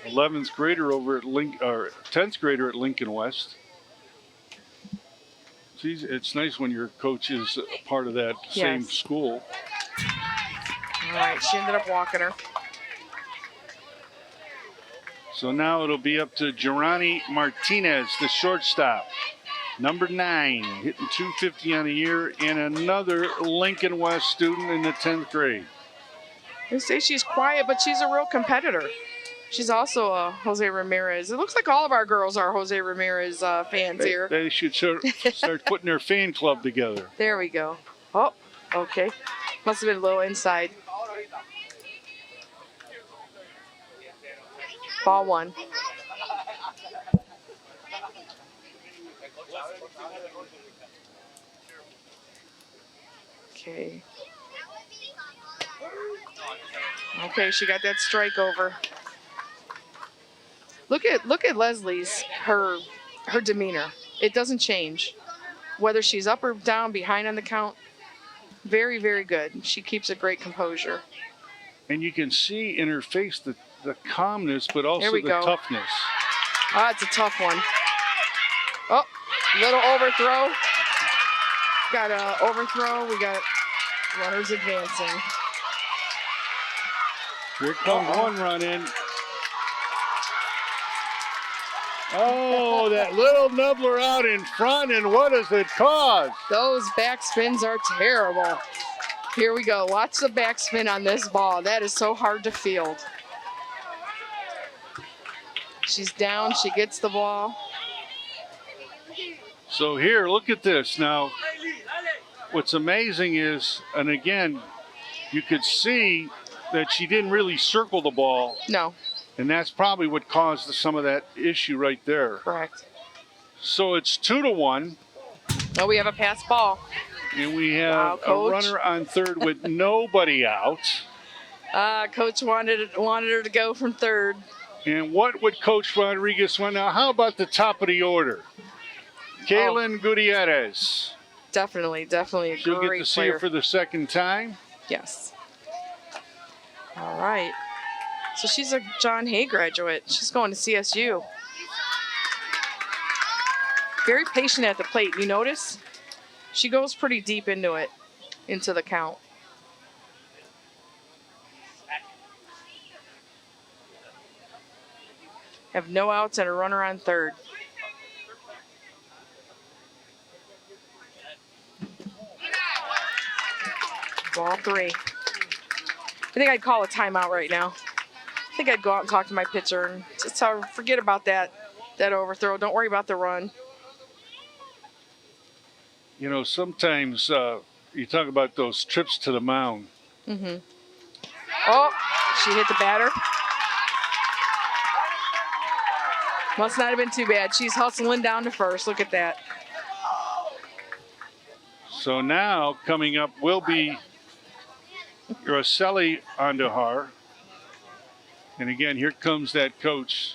Eleventh grader over at or 10th grader at Lincoln West. See, it's nice when your coach is a part of that same Yes. school. All right, she ended up walking her. So now it'll be up to Gerani Martinez, the shortstop. Number 9, hitting 250 on the year, and another Lincoln West student in the 10th grade. They say she's quiet, but she's a real competitor. She's also a Jose Ramirez. It looks like all of our girls are Jose Ramirez fans here. They should start putting their fan club together. There we go. Oh, okay. Must have been a little inside. Ball 1. Okay. Okay, she got that strike over. Look at Leslie's her demeanor. It doesn't change. Whether she's up or down, behind on the count. Very, very good. She keeps a great composure. And you can see in her face the calmness, but also the go. toughness. Ah, it's a tough one. Oh, little overthrow. Got an overthrow. We got runners advancing. Here comes one run in. Oh, that little nubbler out in front, and what does it cause? Those backspins are terrible. Here we go. Lots of backspin on this ball. That is so hard to field. She's down. She gets the ball. So here, look at this. Now, what's amazing is, and again, you could see that she didn't really circle the ball. No. And that's probably what caused some of that issue right there. Correct. So it's 2-1. Oh, we have a pass ball. And we have a Coach. runner on third with nobody out. Coach wanted her to go from third. And what would Coach Rodriguez want? Now, how about the top of the order? Caitlyn Gutierrez. Definitely a She'll great get to see player. her for the second time. Yes. All right. So she's a John Hay graduate. She's going to CSU. Very patient at the plate. You notice? She goes pretty deep into the count. Have no outs and a runner on third. Ball 3. I think I'd call a timeout right now. I think I'd go out and talk to my pitcher and just tell her, forget about that overthrow. Don't worry about the run. You know, sometimes you talk about those trips to the mound. Mm-hmm. Oh, she hit the batter. Must not have been too bad. She's hustling down to first. Look at that. So now coming up will be Rosselli Andujar. And again, here comes that coach.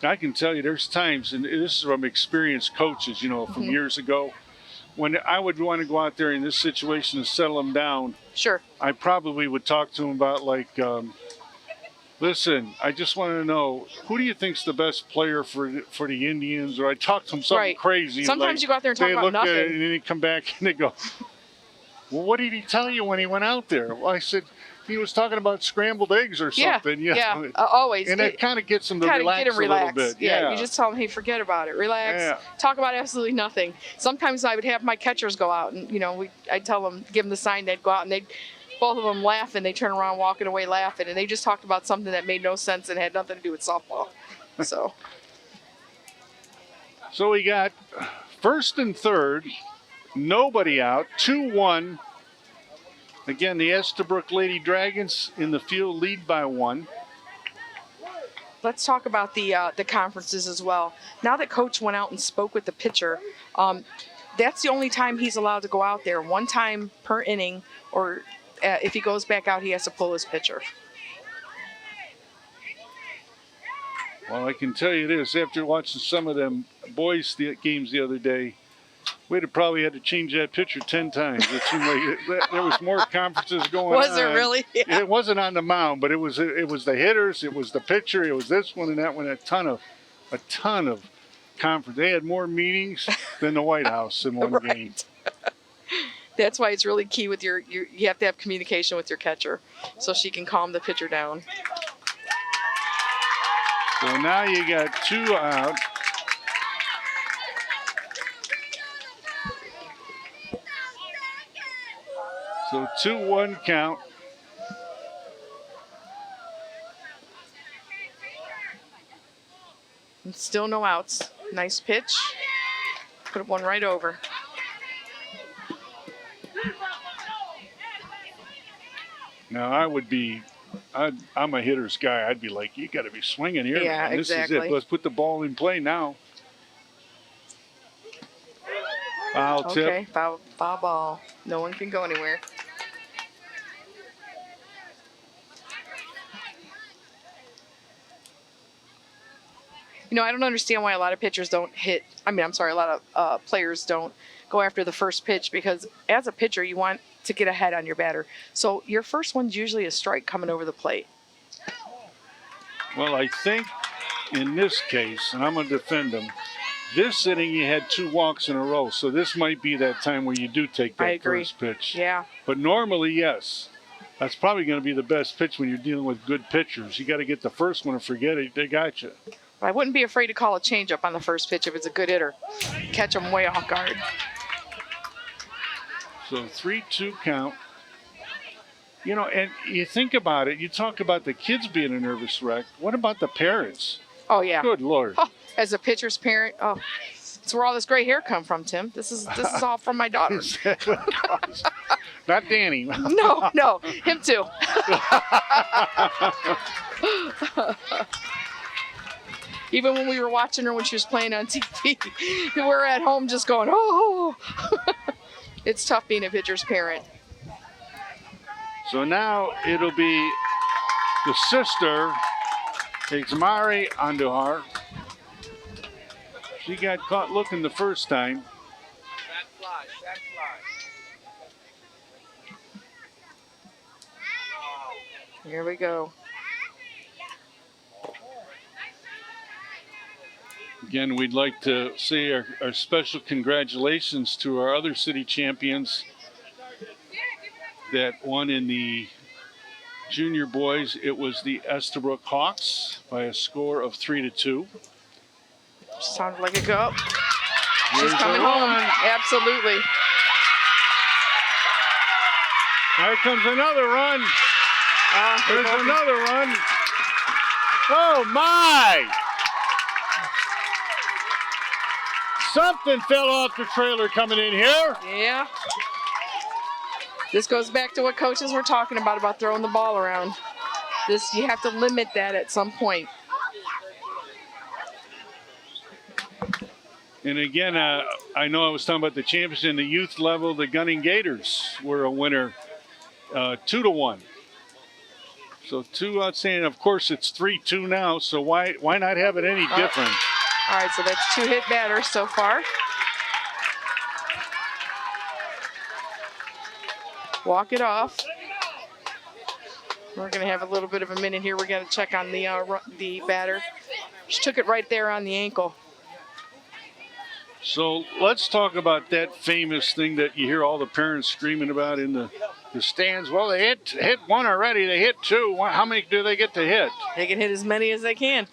I can tell you there's times, and this is from experienced coaches, you know, from years ago, when I would want to go out there in this situation and settle them down. Sure. I probably would talk to them about like, listen, I just want to know, who do you think's the best player for the Indians? Or I talk to them something crazy. Sometimes like, you go out there and talk they about look nothing. at it and then they come back and they go, well, what did he tell you when he went out there? Well, I said, he was talking about scrambled eggs or something. Yeah, always. And it kind of gets them to relax a little bit. Yeah, you just tell them, hey, forget about it. Relax. Yeah. Talk about absolutely nothing. Sometimes I would have my catchers go out and, you know, I'd tell them, give them the sign, they'd go out and both of them laugh and they turn around walking away laughing. And they just talked about something that made no sense and had nothing to do with softball. So we got first and third, nobody out, 2-1. Again, the Estabrook Lady Dragons in the field lead by 1. Let's talk about the conferences as well. Now that Coach went out and spoke with the pitcher, that's the only time he's allowed to go out there. One time per inning, or if he goes back out, he has to pull his pitcher. Well, I can tell you this, after watching some of them boys' games the other day, we'd have probably had to change that pitcher 10 times. It seemed like there was more conferences going on. Was there really? Yeah. It wasn't on the mound, but it was the hitters, it was the pitcher, it was this one and that one. A ton of conference. They had more meetings than the White House in one game. That's why it's really key with you have to have communication with your catcher so she can calm the pitcher down. So now you got 2 out. So 2-1 count. And still no outs. Nice pitch. Put one right over. Now I'm a hitter's guy. I'd be like, you got to be swinging here. Yeah, man. This exactly. is it. Let's put the ball in play now. Foul tip. Okay, foul ball. No one can go anywhere. You know, I don't understand why a lot of pitchers don't hit. A lot of players don't go after the first pitch, because as a pitcher, you want to get ahead on your batter. So your first one's usually a strike coming over the plate. Well, I think in this case, and I'm going to defend him, this inning you had 2 walks in a row, so this might be that time where you do take that first pitch. Yeah. But normally, yes. That's probably going to be the best pitch when you're dealing with good pitchers. You got to get the first one and forget it. They got you. I wouldn't be afraid to call a changeup on the first pitch if it's a good hitter. Catch them way off guard. So 3-2 count. You know, and you think about it, you talk about the kids being a nervous wreck. What about the parents? Oh, yeah. Good Lord. Oh, as a pitcher's parent, it's where all this gray hair come from, Tim. This is all from my daughter. Not Danny. No, him too. Even when we were watching her when she was playing on TV, we were at home just going, oh. It's tough being a pitcher's parent. So now it'll be the sister, Exmari Andujar. She got caught looking the first time. Here we go. Again, we'd like to say our special congratulations to our other city champions that won in the junior boys. It was the Estabrook Hawks by a score of 3-2. Sounded like a go. Here's She's coming home. Absolutely. Here comes another run. There's another run. Oh, my! something fell off the trailer coming in here. Yeah. This goes back to what coaches were talking about throwing the ball around. You have to limit that at some point. And again, I know I was talking about the champions in the youth level. The Gunning Gators were a winner, 2-1. So 2 outstanding. Of course, it's 3-2 now. So why not have it any different? All right, so that's 2 hit batters so far. Walk it off. We're going to have a little bit of a minute here. We're going to check on the batter. She took it right there on the ankle. So let's talk about that famous thing that you hear all the parents screaming about in the stands. Well, they hit 1 already. They hit 2. How many do they get to hit? They can hit as many as they can.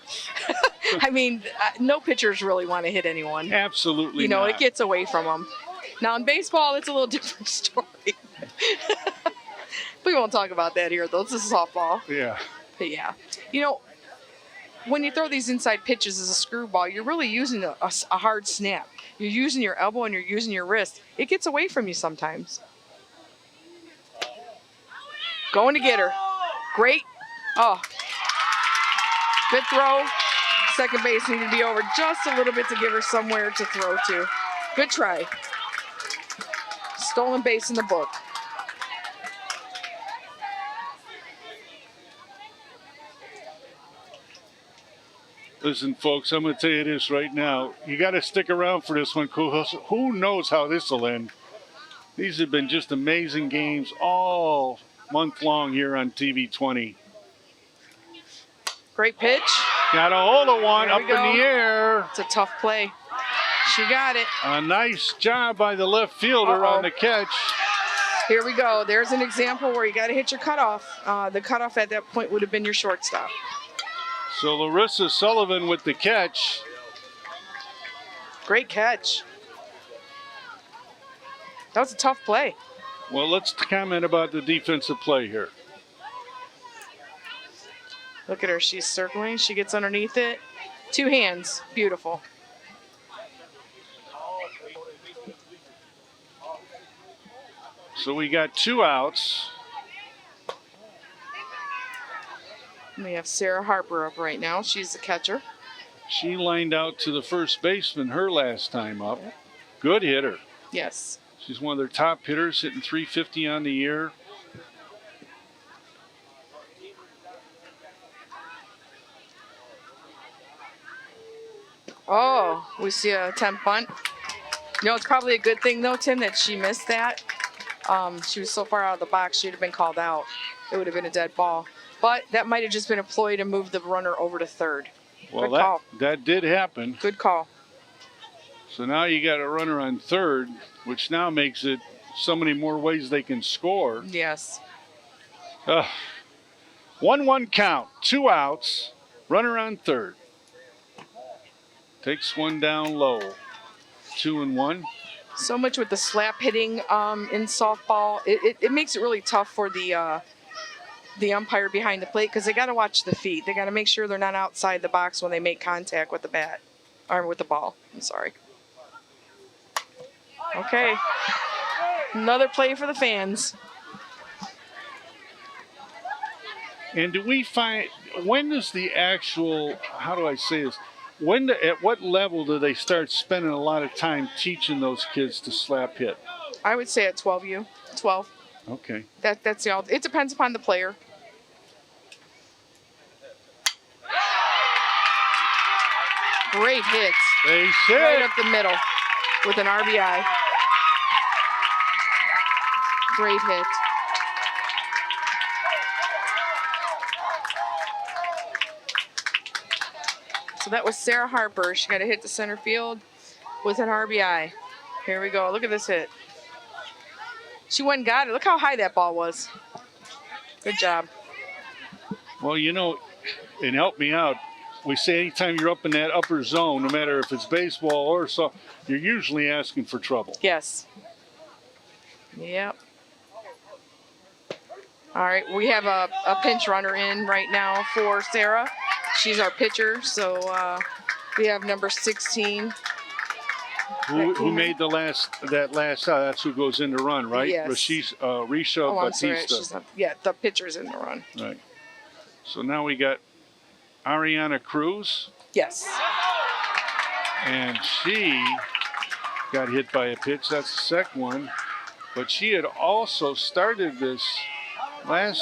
I mean, no pitchers really want to hit anyone. Absolutely not. It gets away from them. Now, in baseball, it's a little different story. We won't talk about that here, though. This is softball. Yeah. But, yeah. When you throw these inside pitches as a screwball, you're really using a hard snap. You're using your elbow and you're using your wrist. It gets away from you sometimes. Going to get her. Great. Oh. Good throw. Second base needed to be over just a little bit to give her somewhere to throw to. Good try. Stolen base in the book. Listen, folks, I'm going to tell you this right now. You got to stick around for this one. Who knows how this will end? These have been just amazing games all month long here on TV 20. Great pitch. Got a hold of one up in the air. It's a tough play. She got it. A nice job by the left fielder on the catch. Here we go. There's an example where you got to hit your cutoff. The cutoff at that point would have been your shortstop. So Larissa Sullivan with the catch. Great catch. That was a tough play. Well, let's comment about the defensive play here. Look at her. She's circling. She gets underneath it. 2 hands. Beautiful. So we got 2 outs. We have Sarah Harper up right now. She's the catcher. She lined out to the first baseman her last time up. Good hitter. Yes. She's one of their top hitters, hitting .350 on the year. Oh, we see a attempt bunt. It's probably a good thing, though, Tim, that she missed that. She was so far out of the box, she'd have been called out. It would have been a dead ball. But that might have just been a ploy to move the runner over to third. Well, good call. That did happen. Good call. So now you got a runner on third, which now makes it so many more ways they can score. Yes. 1-1 count, 2 outs, runner on third. Takes one down low. 2-1. So much with the slap hitting in softball. It makes it really tough for the umpire behind the plate because they got to watch the feet. They got to make sure they're not outside the box when they make contact with the bat or with the ball. I'm sorry. Okay. Another play for the fans. And do we find, when does the actual, how do I say this? At what level do they start spending a lot of time teaching those kids to slap hit? I would say at 12U. 12. Okay. That's the all. It depends upon the player. Great hit. Base hit. Right up the middle with an RBI. Great hit. So that was Sarah Harper. She got a hit to center field with an RBI. Here we go. Look at this hit. She went and got it. Look how high that ball was. Good job. Well, and help me out. We say anytime you're up in that upper zone, no matter if it's baseball or so, you're usually asking for trouble. Yes. Yep. All right, we have a pinch runner in right now for Sarah. She's our pitcher, so we have number 16, Who made that last shot? That's who goes in to run, right? Yes. Risha I'm sorry. Batista. She's not, yeah, the pitcher's in the run. Right. So now we got Ariana Cruz, Yes. and she got hit by a pitch. That's the second one. But she had also started this had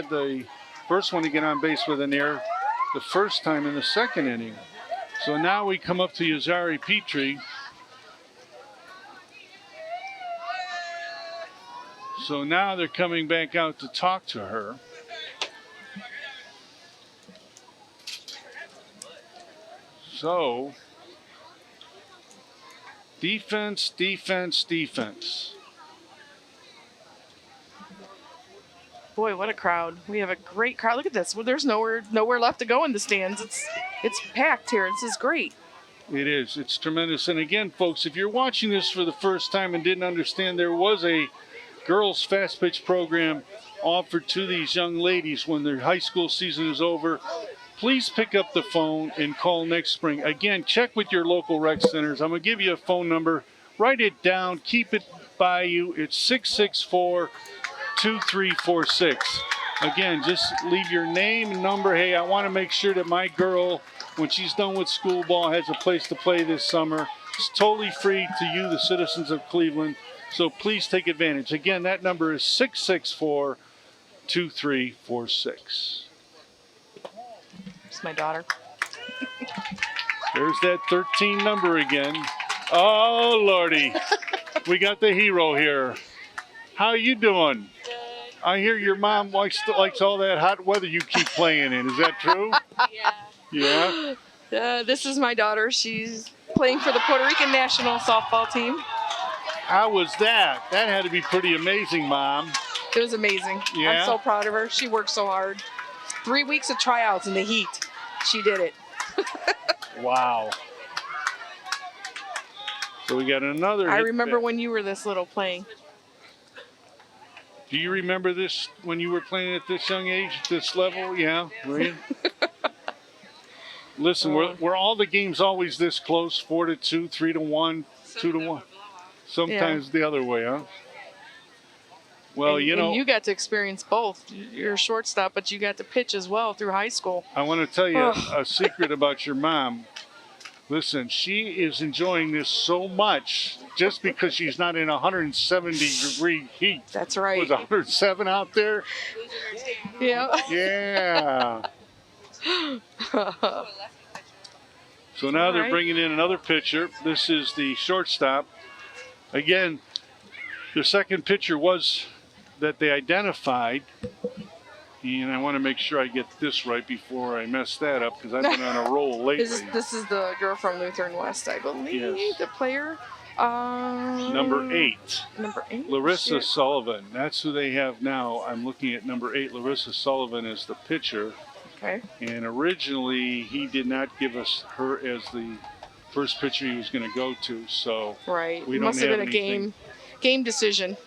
the first one to get on base with an error the first time in the second inning. So now we come up to Yazari Petrie. So now they're coming back out to talk to her. So, defense, defense, defense. Boy, what a crowd. We have a great crowd. Look at this. Well, there's nowhere left to go in the stands. It's packed here. This is great. It is. It's tremendous. And again, folks, if you're watching this for the first time and didn't understand, there was a girls fast pitch program offered to these young ladies when their high school season is over. Please pick up the phone and call next spring. Again, check with your local rec centers. I'm going to give you a phone number. Write it down. Keep it by you. It's 664-2346. Again, just leave your name and number. Hey, I want to make sure that my girl, when she's done with school ball, has a place to play this summer. It's totally free to you, the citizens of Cleveland. So please take advantage. Again, that number is 664-2346. It's my daughter. There's that 13 number again. Oh, Lordy. We got the hero here. How you doing? Good. I hear your mom likes all that hot weather you keep playing in. Is that true? Yeah. Yeah? This is my daughter. She's playing for the Puerto Rican national softball team. How was that? That had to be pretty amazing, Mom. It was amazing. Yeah? I'm so proud of her. She worked so hard. 3 weeks of tryouts in the heat. She did it. Wow. So we got another. I hit remember back. when you were this little playing. Do you remember this when you were playing at this young age, at this level? Yeah, were you? Listen, were all the games always this close? 4-2, 3-1, 2-1. Sometimes the other way, huh? Well, and, you know, and you got to experience both. You're a shortstop, but you got to pitch as well through high school. I want to tell you a secret about your mom. Listen, she is enjoying this so much just because she's not in 170-degree heat. That's right. Was 107 out there? Yeah. Yeah. So now they're bringing in another pitcher. This is the shortstop. Again, the second pitcher was that they identified. And I want to make sure I get this right before I mess that up because I've been on a roll lately. This is the girl from Lutheran West, I believe. Yes. The player. Number 8. Number 8. Larissa Sullivan. That's who they have now. I'm looking at number 8. Larissa Sullivan is the pitcher. Okay. And originally, he did not give us her as the first pitcher he was going to go to. So right. we It don't must have have been a anything. game decision.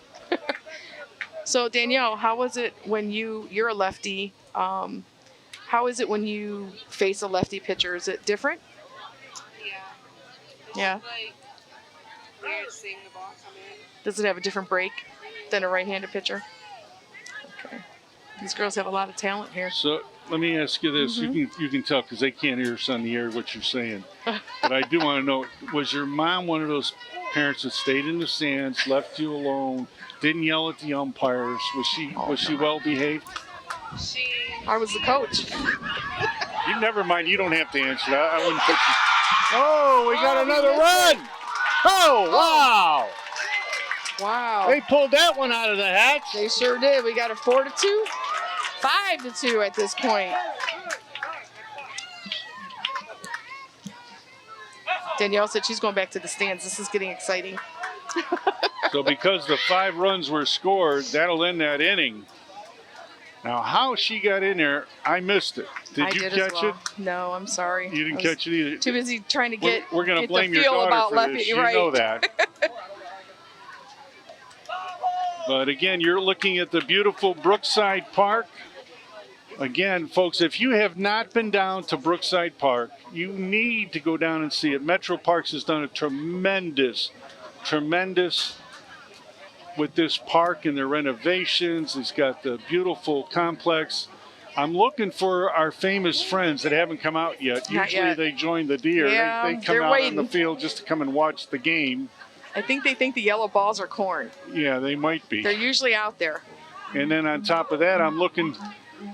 So Danielle, how was it when you're a lefty? How is it when you face a lefty pitcher? Is it different? Yeah. Yeah. Like, weird seeing the ball come in. Does it have a different break than a right-handed pitcher? Okay. These girls have a lot of talent here. So let me ask you this. You can tell because they can't hear us on the air what you're saying. But I do want to know, was your mom one of those parents that stayed in the stands, left you alone, didn't yell at the umpires? Was she well behaved? I was the coach. You never mind. You don't have to answer that. I wouldn't put you. Oh, we got another run. Oh, wow. Wow. They pulled that one out of the hat. They sure did. We got a 4-2, 5-2 at this point. Danielle said she's going back to the stands. This is getting exciting. So because the 5 runs were scored, that'll end that inning. Now, how she got in there, I missed it. Did you catch it? No, I'm sorry. You didn't catch it either. Too busy trying to get. We're going to get blame the your feel daughter about for lefty, this. You right. know that. But again, you're looking at the beautiful Brookside Park. Again, folks, if you have not been down to Brookside Park, you need to go down and see it. Metro Parks has done a tremendous with this park and their renovations. It's got the beautiful complex. I'm looking for our famous friends that haven't come out yet. Not Usually yet. they join the deer. Yeah, they come they're out waiting. on the field just to come and watch the game. I think they think the yellow balls are corn. Yeah, they might be. They're usually out there. And then on top of that, I'm looking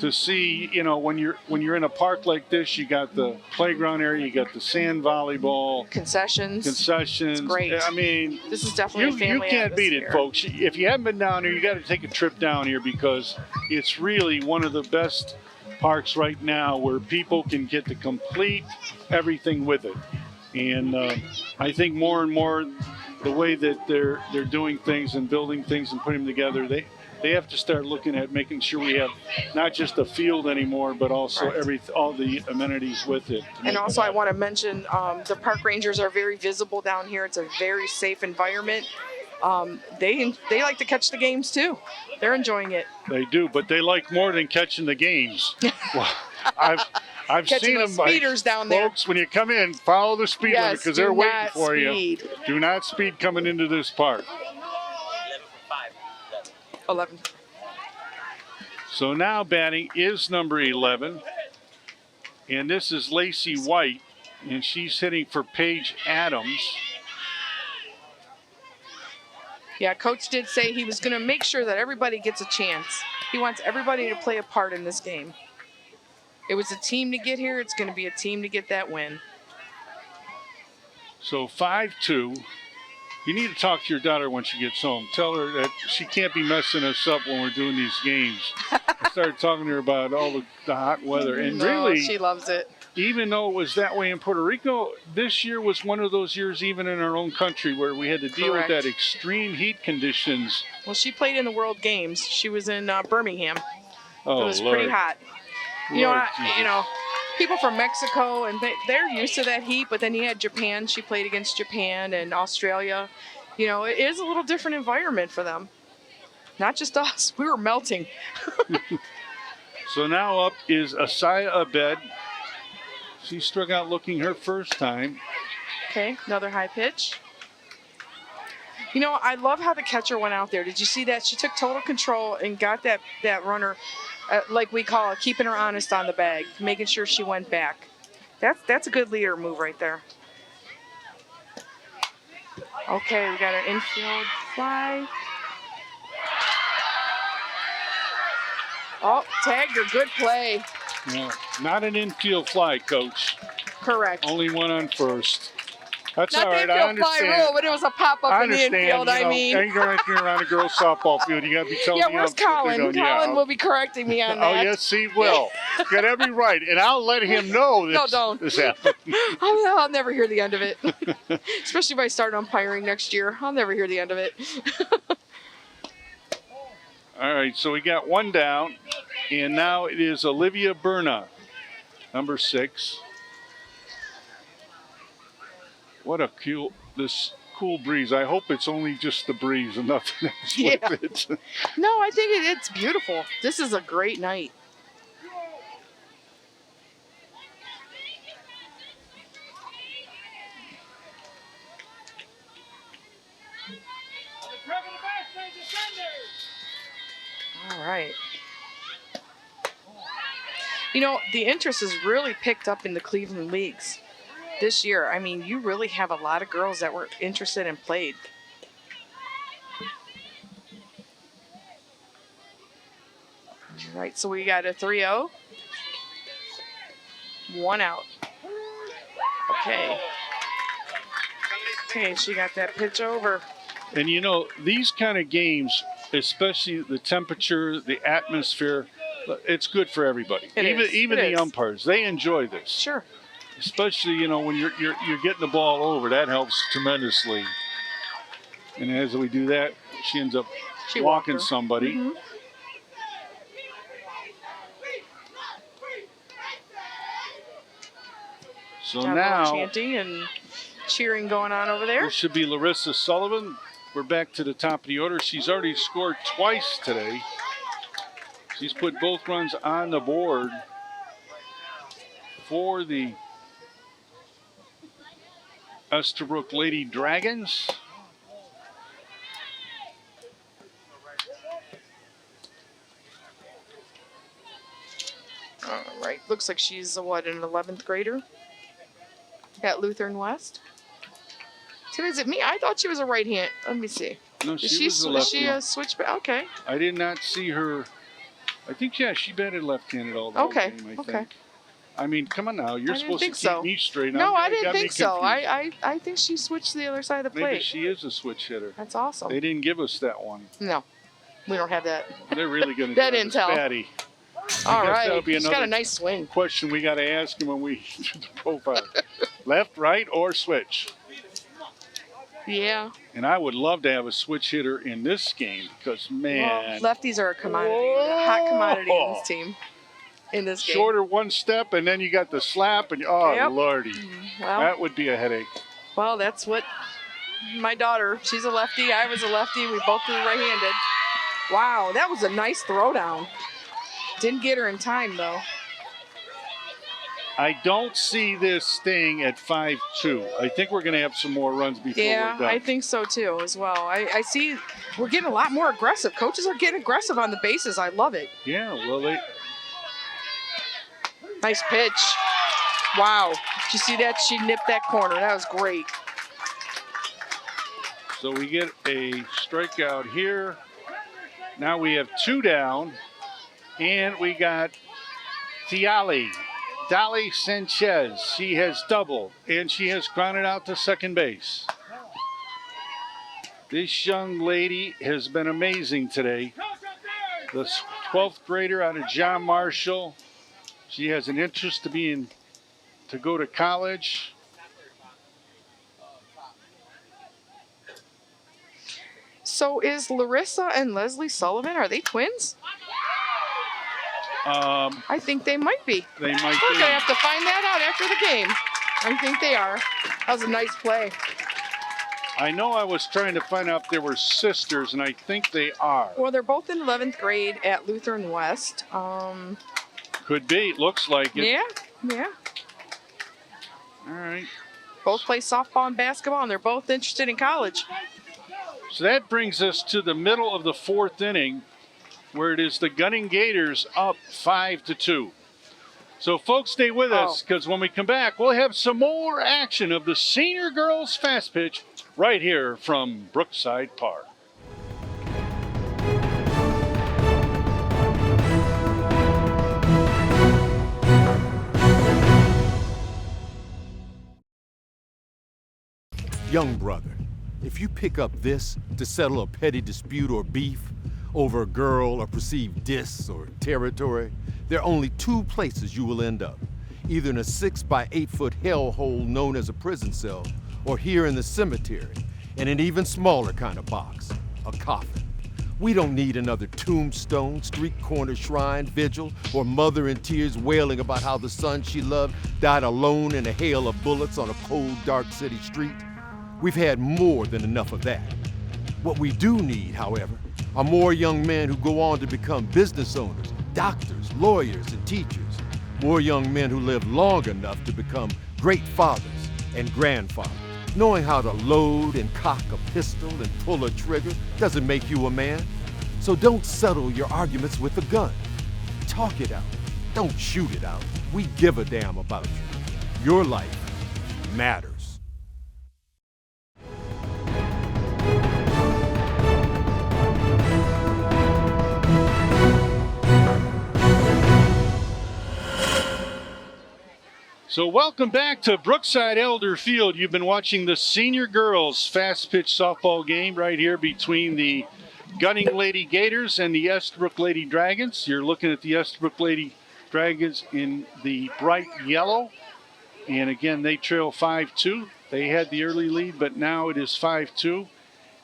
to see, you know, when you're in a park like this, you got the playground area, you got the sand volleyball, Concessions. concessions. It's great. I mean, This is definitely a you family can't beat it, atmosphere. folks. If you haven't been down here, you got to take a trip down here because it's really one of the best parks right now where people can get to complete everything with it. And I think more and more the way that they're doing things and building things and putting them together, they have to start looking at making sure we have not just a field anymore, but also Right. all the amenities with it. And also, I want to mention the park rangers are very visible down here. It's a very safe environment. They like to catch the games too. They're enjoying it. They do, but they like more than catching the games. Well, I've Catching seen those them, speeders down there. folks. When you come in, follow the speed limit Yes, because do they're waiting not for speed. you. Do not speed coming into this park. 11. So now batting is number 11, and this is Lacey White, and she's hitting for Paige Adams. Yeah, Coach did say he was going to make sure that everybody gets a chance. He wants everybody to play a part in this game. It was a team to get here. It's going to be a team to get that win. So 5-2. You need to talk to your daughter when she gets home. Tell her that she can't be messing us up when we're doing these games. I started talking to her about all the hot weather. And No, really, she loves it. even though it was that way in Puerto Rico, this year was one of those years even in our own country where we had to deal Correct. with that extreme heat conditions. Well, she played in the World Games. She was in Birmingham. Oh, It was Lord. pretty hot. Lord Jesus. People from Mexico, and they're used to that heat, but then you had Japan. She played against Japan and Australia. It is a little different environment for them. Not just us. We were melting. So now up is Asaya Abed. She struck out looking her first time. Okay, another high pitch. I love how the catcher went out there. Did you see that? She took total control and got that runner, like we call it, keeping her honest on the bag, making sure she went back. That's a good leader move right there. Okay, we got an infield fly. Oh, tagged her. Good play. No, not an infield fly, Coach. Correct. Only one on first. That's Not all the right. I infield fly understand. rule, but it was a pop-up I in the understand. infield, Ain't going anything around a girls' softball field. You got to be telling Yeah, me where's I'm strictly Kalyn? done. Kalyn will be correcting me on Oh, that. yes, he will. Got every right. And I'll let him know this, No, don't. this happened. I'll never hear the end of it. Especially if I start umpiring next year. I'll never hear the end of it. All right, so we got one down. And now it is Olivia Burna, number 6. What a this cool breeze. I hope it's only just the breeze and nothing else with it. No, I think it's beautiful. This is a great night. All right. The interest has really picked up in the Cleveland leagues this year. I mean, you really have a lot of girls that were interested and played. All right, so we got a 3-0. 1 out. Okay. Okay, she got that pitch over. And these kind of games, especially the temperature, the atmosphere, it's good for everybody. Even the umpires, they enjoy this. Sure. Especially, when you're getting the ball over, that helps tremendously. And as we do that, she ends up walking her. somebody. Mm-hmm. So Got a now little chanting and cheering going on over there. this should be Larissa Sullivan. We're back to the top of the order. She's already scored twice today. She's put both runs on the board for the Estabrook Lady Dragons. All right. Looks like she's an 11th grader at Lutheran West. Is it me? I thought she was a right hand. Let me see. No, Is she was a lefty. she a switchback? Okay. I did not see her. I think, yeah, she batted left-handed all the Okay. game, I Okay. think. I mean, come on now. You're I didn't supposed to think keep so. me straight. No, I You didn't got me think so. confused. I think she switched to the other side of the plate. Maybe she is a switch hitter. That's awesome. They didn't give us that one. No, we don't have that. They're really going to That drive us intel. batty. All guess right. that'll be She's got another a nice swing. Question we got to ask him when we do the profile. Left, right, or switch? Yeah. And I would love to have a switch hitter in this game because, man. Well, lefties are a commodity, a hot commodity in this team. In this game. Shorter one step, and then you got the slap, and oh, Yep. Lordy. Well, That would be a headache. well, that's what my daughter, she's a lefty. I was a lefty. We both threw right-handed. Wow, that was a nice throwdown. Didn't get her in time, though. I don't see this thing at 5-2. I think we're going to have some more runs before Yeah, we're done. I think so, too, as well. I see we're getting a lot more aggressive. Coaches are getting aggressive on the bases. I love it. Yeah, well, they. Nice pitch. Wow. Did you see that? She nipped that corner. That was great. So we get a strikeout here. Now we have 2 down, and we got Dolly Sanchez. She has doubled, and she has grounded out to second base. This young lady has been amazing today. The 12th grader out of John Marshall. She has an interest to go to college. So is Larissa and Leslie Sullivan, are they twins? I think they might be. They might We're be. going to have to find that out after the game. I think they are. That was a nice play. I know I was trying to find out if they were sisters, and I think they are. Well, they're both in 11th grade at Lutheran West. Could be. Looks like it. Yeah. All right. Both play softball and basketball, and they're both interested in college. So that brings us to the middle of the 4th inning, where it is the Gunning Gators up 5-2. So, folks, stay with us, because when we come back, we'll have some more action of the senior girls fast pitch right here from Brookside Park. Young brother, if you pick up this to settle a petty dispute or beef over a girl or perceived diss or territory, there are only 2 places you will end up. Either in a 6 by 8 foot hellhole known as a prison cell, or here in the cemetery, in an even smaller kind of box, a coffin. We don't need another tombstone, street corner shrine vigil, or mother in tears wailing about how the son she loved died alone in a hail of bullets on a cold, dark city street. We've had more than enough of that. What we do need, however, are more young men who go on to become business owners, doctors, lawyers, and teachers. More young men who live long enough to become great fathers and grandfathers. Knowing how to load and cock a pistol and pull a trigger doesn't make you a man. So don't settle your arguments with a gun. Talk it out. Don't shoot it out. We give a damn about you. Your life matters. So welcome back to Brookside Elder Field. You've been watching the senior girls fast pitch softball game right here between the Gunning Lady Gators and the Estabrook Lady Dragons. You're looking at the Estabrook Lady Dragons in the bright yellow. And again, they trail 5-2. They had the early lead, but now it is 5-2.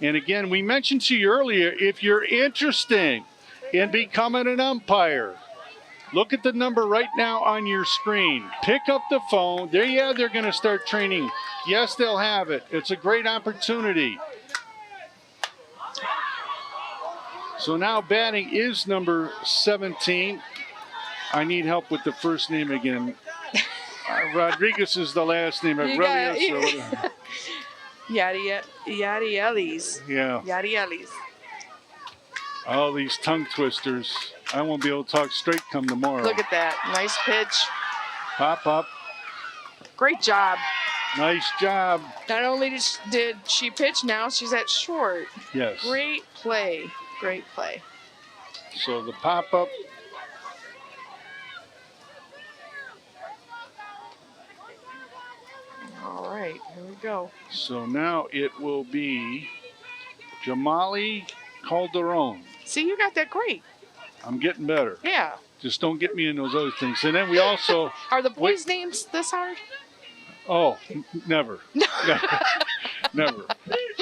And again, we mentioned to you earlier, if you're interested in becoming an umpire, look at the number right now on your screen. Pick up the phone. They're going to start training. Yes, they'll have it. It's a great opportunity. So now batting is number 17. I need help with the first name again. Rodriguez is the last name. Aurelius. Yadiellis. Yeah. Yadiellis. All these tongue twisters. I won't be able to talk straight come tomorrow. Look at that. Nice pitch. Pop up. Great job. Nice job. Not only did she pitch, now she's at short. Yes. Great play. Great play. So the pop up. All right, here we go. So now it will be Jamali Calderon. See, you got that great. I'm getting better. Yeah. Just don't get me in those other things. And then we also... Are the boys' names this hard? Oh, never. Never.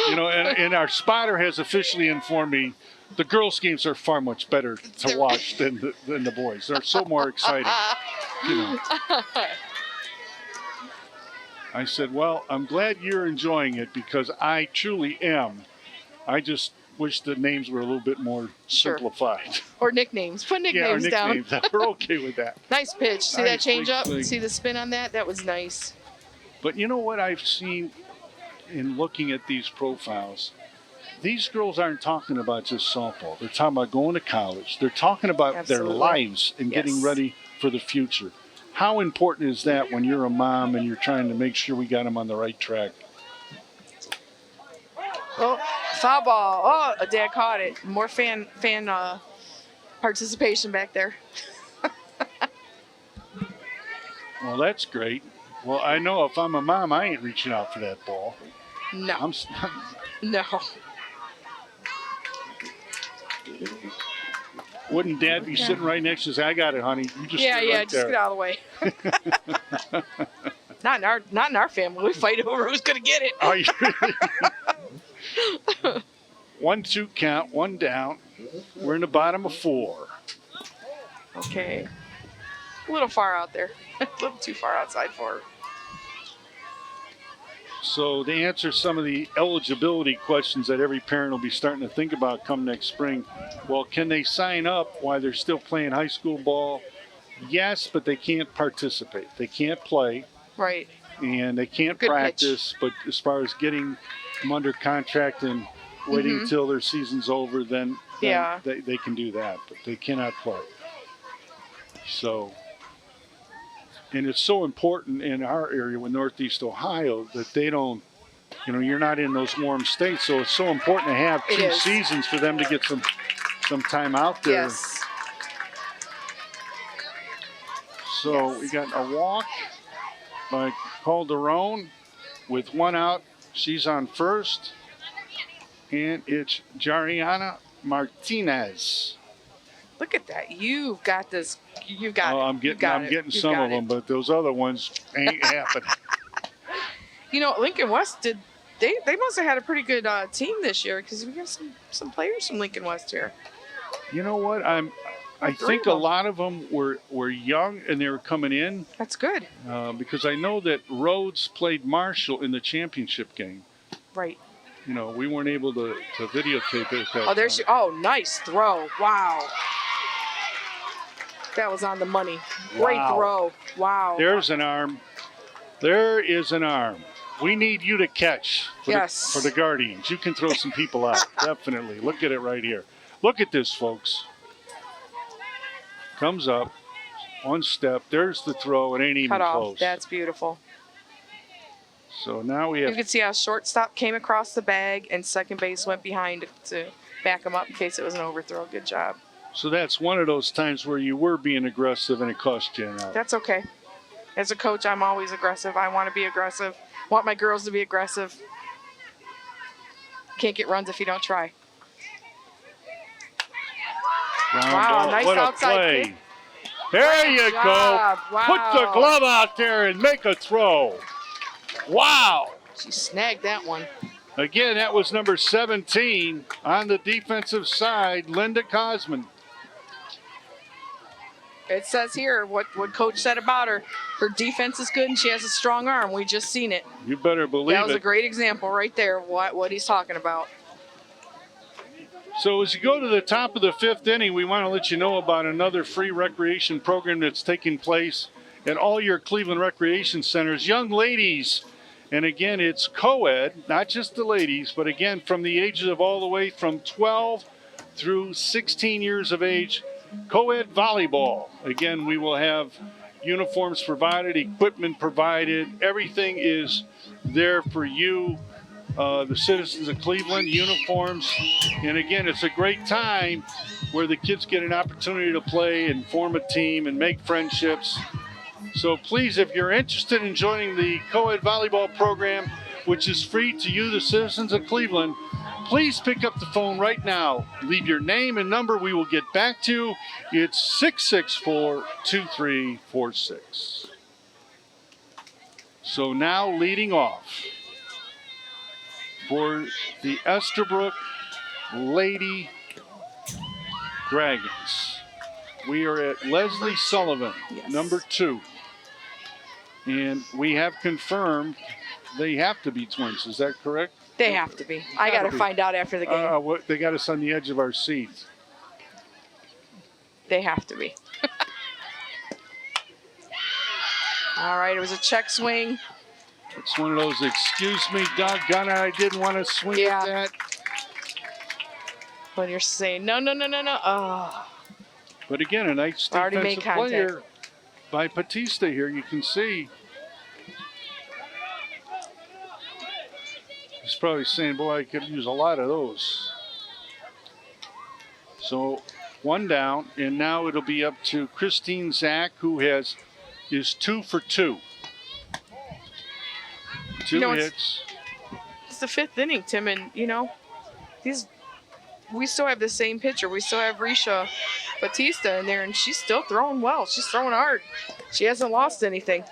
You know, and our spotter has officially informed me the girls' games are far much better to watch than the boys. They're so more exciting. You know. I said, well, I'm glad you're enjoying it because I truly am. I just wish the names were a little bit more simplified. Or nicknames. Put nicknames down. We're okay with that. Nice pitch. See that change up? Thing. See the spin on that? That was nice. But you know what I've seen in looking at these profiles? These girls aren't talking about just softball. They're talking about going to college. They're talking about their lives and getting ready for the future. How important is that when you're a mom and you're trying to make sure we got them on the right track? Oh, foul ball. Oh, Dad caught it. More fan participation back there. Well, that's great. Well, I know if I'm a mom, I ain't reaching out for that ball. No. No. Wouldn't Dad be sitting right next to us? I got it, honey. You just just get out of the way. Not in our family. We fight over who's gonna get it. Are you really? 1-2 count, one down. We're in the bottom of 4. Okay. A little far out there. A little too far outside for her. So to answer some of the eligibility questions that every parent will be starting to think about come next spring, well, can they sign up while they're still playing high school ball? Yes, but they can't participate. They can't play. Right. And they can't practice. But as far as getting them under contract and waiting until their season's over, then they can do that. But they cannot play. So... And it's so important in our area with Northeast Ohio that they don't, you're not in those warm states. So it's so important to have 2 seasons for them to get some time out there. Yes. So we got a walk by Calderon with 1 out. She's on first. And it's Jariana Martinez. Look at that. You've got this. You've got it. I'm getting some of them, but those other ones ain't happening. Lincoln West they must have had a pretty good team this year because we got some players from Lincoln West here. You know what? I think a lot of them were young and they were coming in. That's good. Because I know that Rhodes played Marshall in the championship game. Right. We weren't able to videotape it at that Oh, there's time. Nice throw. Wow. That was on the money. Great throw. Wow. There's an arm. There is an arm. We need you to catch for the Guardians. You can throw some people out. Definitely. Look at it right here. Look at this, folks. Comes up. 1 step. There's the throw. It ain't even close. That's beautiful. So now we have... You can see how shortstop came across the bag and second base went behind to back him up in case it was an overthrow. Good job. So that's one of those times where you were being aggressive and it cost you an out. That's okay. As a coach, I'm always aggressive. I want to be aggressive. Want my girls to be aggressive. Can't get runs if you don't try. Wow, nice outside kick. There you go. Wow. Put the glove out there and make a throw. Wow. She snagged that one. Again, that was number 17 on the defensive side, Lydia Kosman. It says here what Coach said about her. Her defense is good and she has a strong arm. We just seen it. You better believe it. That was a great example right there of what he's talking about. So as you go to the top of the 5th inning, we want to let you know about another free recreation program that's taking place at all your Cleveland recreation centers. Young ladies, and again, it's co-ed, not just the ladies, but again, from the ages of all the way from 12 through 16 years of age, co-ed volleyball. Again, we will have uniforms provided, equipment provided. Everything is there for you, the citizens of Cleveland, uniforms. And again, it's a great time where the kids get an opportunity to play and form a team and make friendships. So please, if you're interested in joining the co-ed volleyball program, which is free to you, the citizens of Cleveland, please pick up the phone right now. Leave your name and number. We will get back to you. It's 664-2346. So now leading off for the Estabrook Lady Dragons, we are at Leslie Sullivan, number 2. And we have confirmed they have to be twins. Is that correct? They have to be. I got to find out after the game. They got us on the edge of our seats. They have to be. All right, it was a check swing. It's one of those, excuse me, doggone it, I didn't want to swing at that. When you're saying, no. Oh. But again, a nice defensive player by Batista here. You can see. He's probably saying, boy, I could use a lot of those. So 1 down, and now it'll be up to Kristen Zack, who is 2 for 2. 2 hits. It's the 5th inning, Tim, and we still have the same pitcher. We still have Richa Batista in there, and she's still throwing well. She's throwing hard. She hasn't lost anything.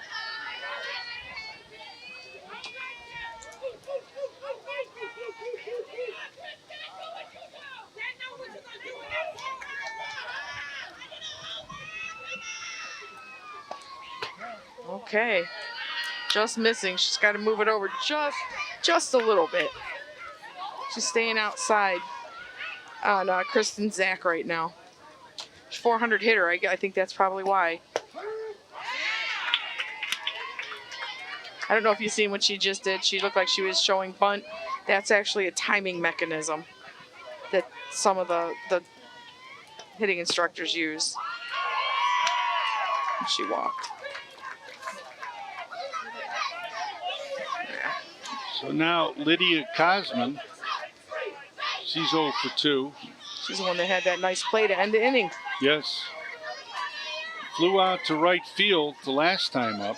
Okay, just missing. She's got to move it over just a little bit. She's staying outside on Kristen Zack right now. She's 400 hitter. I think that's probably why. I don't know if you've seen what she just did. She looked like she was showing bunt. That's actually a timing mechanism that some of the hitting instructors use. And she walked. So now Lydia Kosman, she's 0 for 2. She's the one that had that nice play to end the inning. Yes. Flew out to right field the last time up.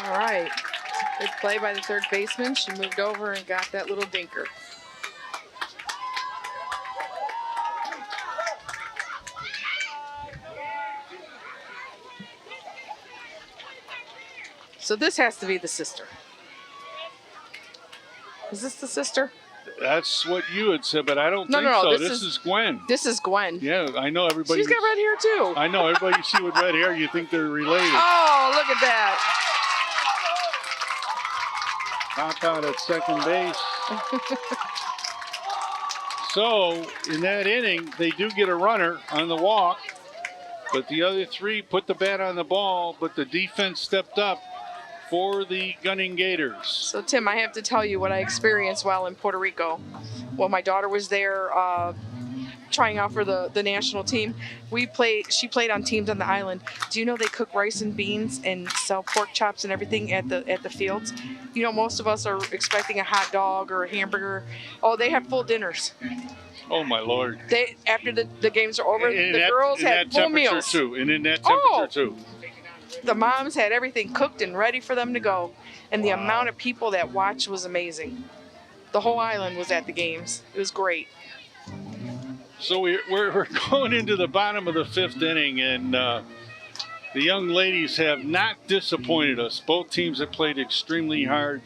All right. Good play by the third baseman. She moved over and got that little dinker. So this has to be the sister. Is this the sister? That's what you had said, but I don't think no, so. This is Gwen. This is Gwen. Yeah, I know everybody. She's got red hair too. I know everybody you see with red hair, you think they're related. Oh, look at that. Pop out at second base. So in that inning, they do get a runner on the walk, but the other three put the bat on the ball, but the defense stepped up for the Gunning Gators. So, Tim, I have to tell you what I experienced while in Puerto Rico. Well, my daughter was there trying out for the national team. She played on teams on the island. Do you know they cook rice and beans and sell pork chops and everything at the fields? You know, most of us are expecting a hot dog or a hamburger. Oh, they have full dinners. Oh, my Lord. After the games are over, the girls had full meals. And in that temperature, too. The moms had everything cooked and ready for them to go. And the amount of people that watched was amazing. The whole island was at the games. It was great. So we're going into the bottom of the 5th inning, and the young ladies have not disappointed us. Both teams have played extremely hard.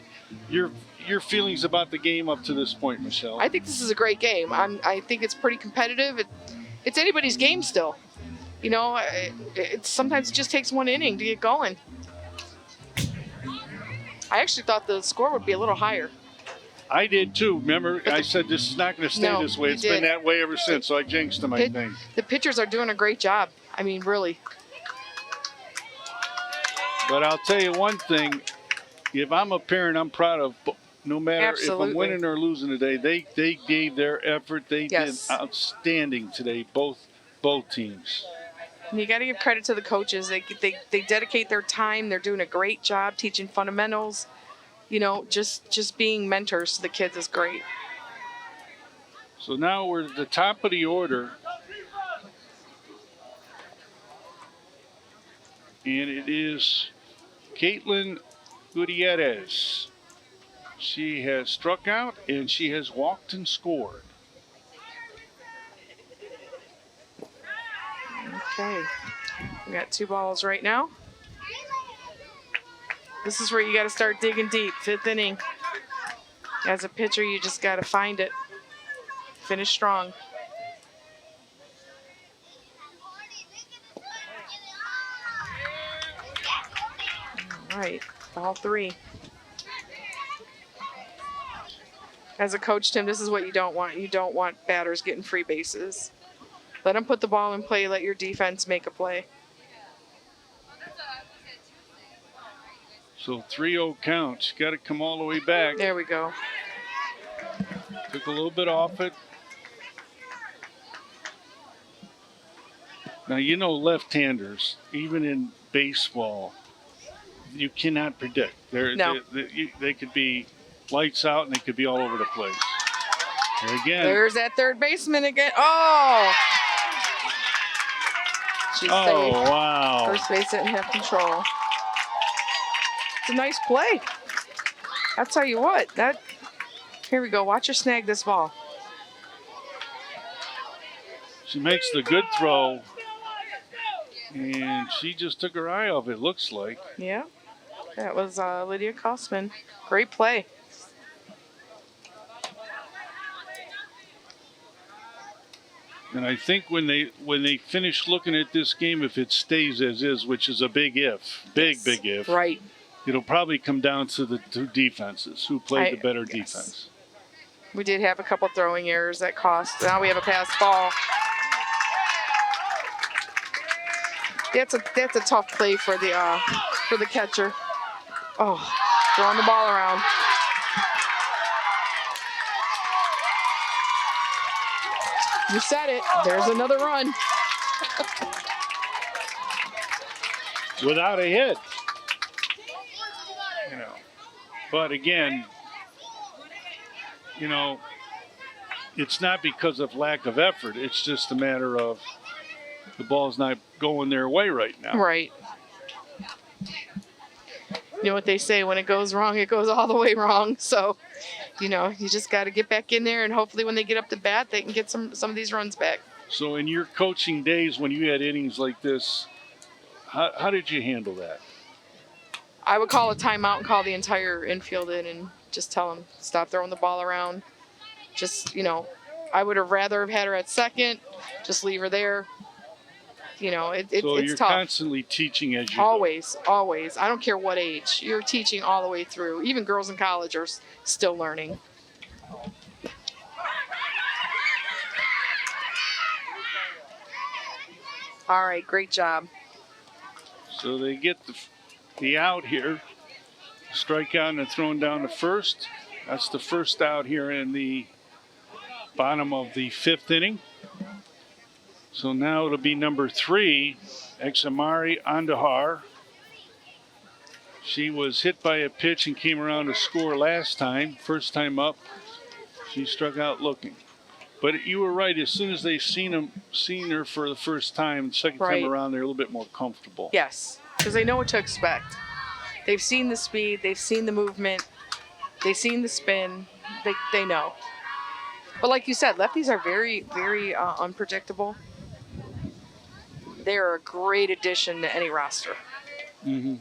Your feelings about the game up to this point, Michelle? I think this is a great game. I think it's pretty competitive. It's anybody's game still. You know, sometimes it just takes one inning to get going. I actually thought the score would be a little higher. I did too. Remember, I said this is not going to stay this way. It's been that way ever since, so I jinxed them, I think. The pitchers are doing a great job. I mean, really. But I'll tell you one thing. If I'm a parent, I'm proud of, no matter if I'm winning or losing today, they gave their effort. They did outstanding today, both teams. And you got to give credit to the coaches. They dedicate their time. They're doing a great job teaching fundamentals. You know, just being mentors to the kids is great. So now we're at the top of the order. And it is Caitlyn Gutierrez. She has struck out and she has walked and scored. Okay, we got 2 balls right now. This is where you got to start digging deep, 5th inning. As a pitcher, you just got to find it. Finish strong. All right, ball 3. As a coach, Tim, this is what you don't want. You don't want batters getting free bases. Let them put the ball in play. Let your defense make a play. So 3-0 count. She's got to come all the way back. There we go. Took a little bit off it. Now, you know, left-handers, even in baseball, you cannot predict. They could be lights out and they could be all over the place. There again. There's that third baseman again. Oh! She's safe. Wow. First base didn't have control. It's a nice play. I'll tell you what. Here we go. Watch her snag this ball. She makes the good throw. And she just took her eye off it, looks like. Yeah. That was Lydia Kosman. Great play. And I think when they finish looking at this game, if it stays as is, which is a big if, big if. Right. It'll probably come down to the 2 defenses, who played the better defense. We did have a couple throwing errors that cost. Now we have a pass ball. That's a tough play for the catcher. Oh, throwing the ball around. You said it. There's another run. Without a hit. You know. But again, you know, it's not because of lack of effort. It's just a matter of the ball's not going their way right now. Right. You know what they say, when it goes wrong, it goes all the way wrong. So, you know, you just got to get back in there, and hopefully when they get up to bat, they can get some of these runs back. So in your coaching days, when you had innings like this, how did you handle that? I would call a timeout and call the entire infield in and just tell them, stop throwing the ball around. Just, you know, I would have rather have had her at second, just leave her there. You know, it's tough. So you're constantly teaching as you go. Always. I don't care what age. You're teaching all the way through. Even girls in college are still learning. All right, great job. So they get the out here. Strikeout and thrown down to first. That's the first out here in the bottom of the 5th inning. So now it'll be number 3, Examari Andahar. She was hit by a pitch and came around to score last time. First time up, she struck out looking. But you were right. As soon as they've seen her for the first time, the second time around, they're a little bit more comfortable. Yes, because they know what to expect. They've seen the speed. They've seen the movement. They've seen the spin. They know. But like you said, lefties are very, very unpredictable. They're a great addition to any roster. Mm-hmm.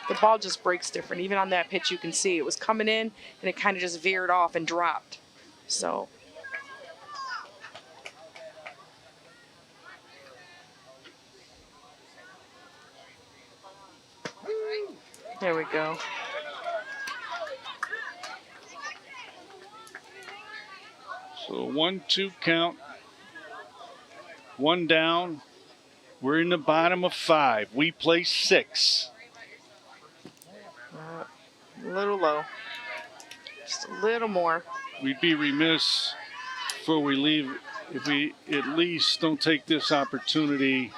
The ball just breaks different. Even on that pitch, you can see it was coming in, and it kind of just veered off and dropped. So. There we go. So 1-2 count. One down. We're in the bottom of 5. We play 6. A little low. Just a little more. We'd be remiss before we leave if we at least don't take this opportunity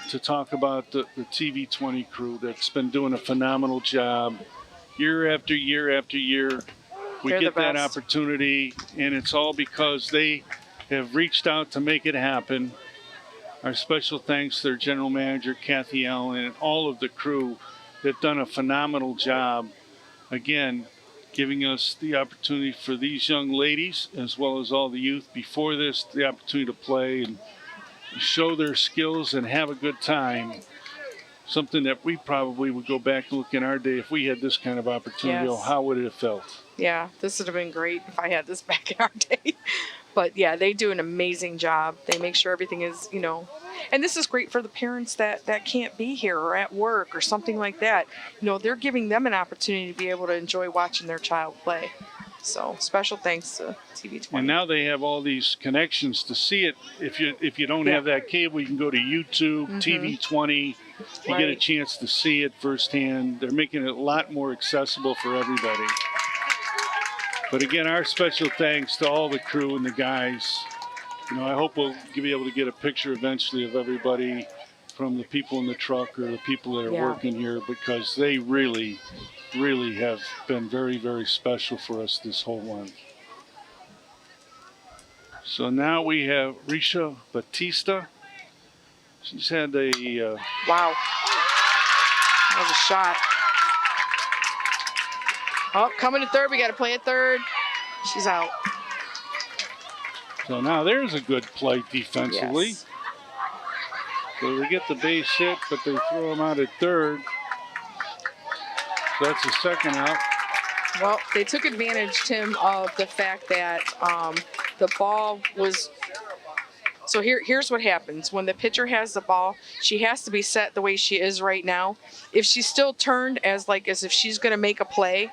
to talk about the TV20 crew that's been doing a phenomenal job year after year after year. We They're get the that best. opportunity, and it's all because they have reached out to make it happen. Our special thanks to their general manager, Kathy Allen, and all of the crew that have done a phenomenal job. Again, giving us the opportunity for these young ladies, as well as all the youth before this, the opportunity to play and show their skills and have a good time. Something that we probably would go back and look in our day if we had this kind of opportunity. Yes. Oh, how would it have felt? Yeah, this would have been great if I had this back in our day. But yeah, they do an amazing job. They make sure everything is, and this is great for the parents that can't be here or at work or something like that. They're giving them an opportunity to be able to enjoy watching their child play. So special thanks to TV20. And now they have all these connections to see it. If you don't have that cable, you can go to YouTube, TV20. You get a chance to see it firsthand. They're making it a lot more accessible for everybody. But again, our special thanks to all the crew and the guys. I hope we'll be able to get a picture eventually of everybody, from the people in the truck or the people that are working here, because they really, really have been very, very special for us this whole month. So now we have Richa Batista. She's had a... Wow. That was a shot. Oh, coming to third. We got to play at third. She's out. So now there's a good play defensively. Yes. So they get the base hit, but they throw him out at third. So that's a second out. Well, they took advantage, Tim, of the fact that the ball was... So here's what happens. When the pitcher has the ball, she has to be set the way she is right now. If she's still turned as if she's going to make a play,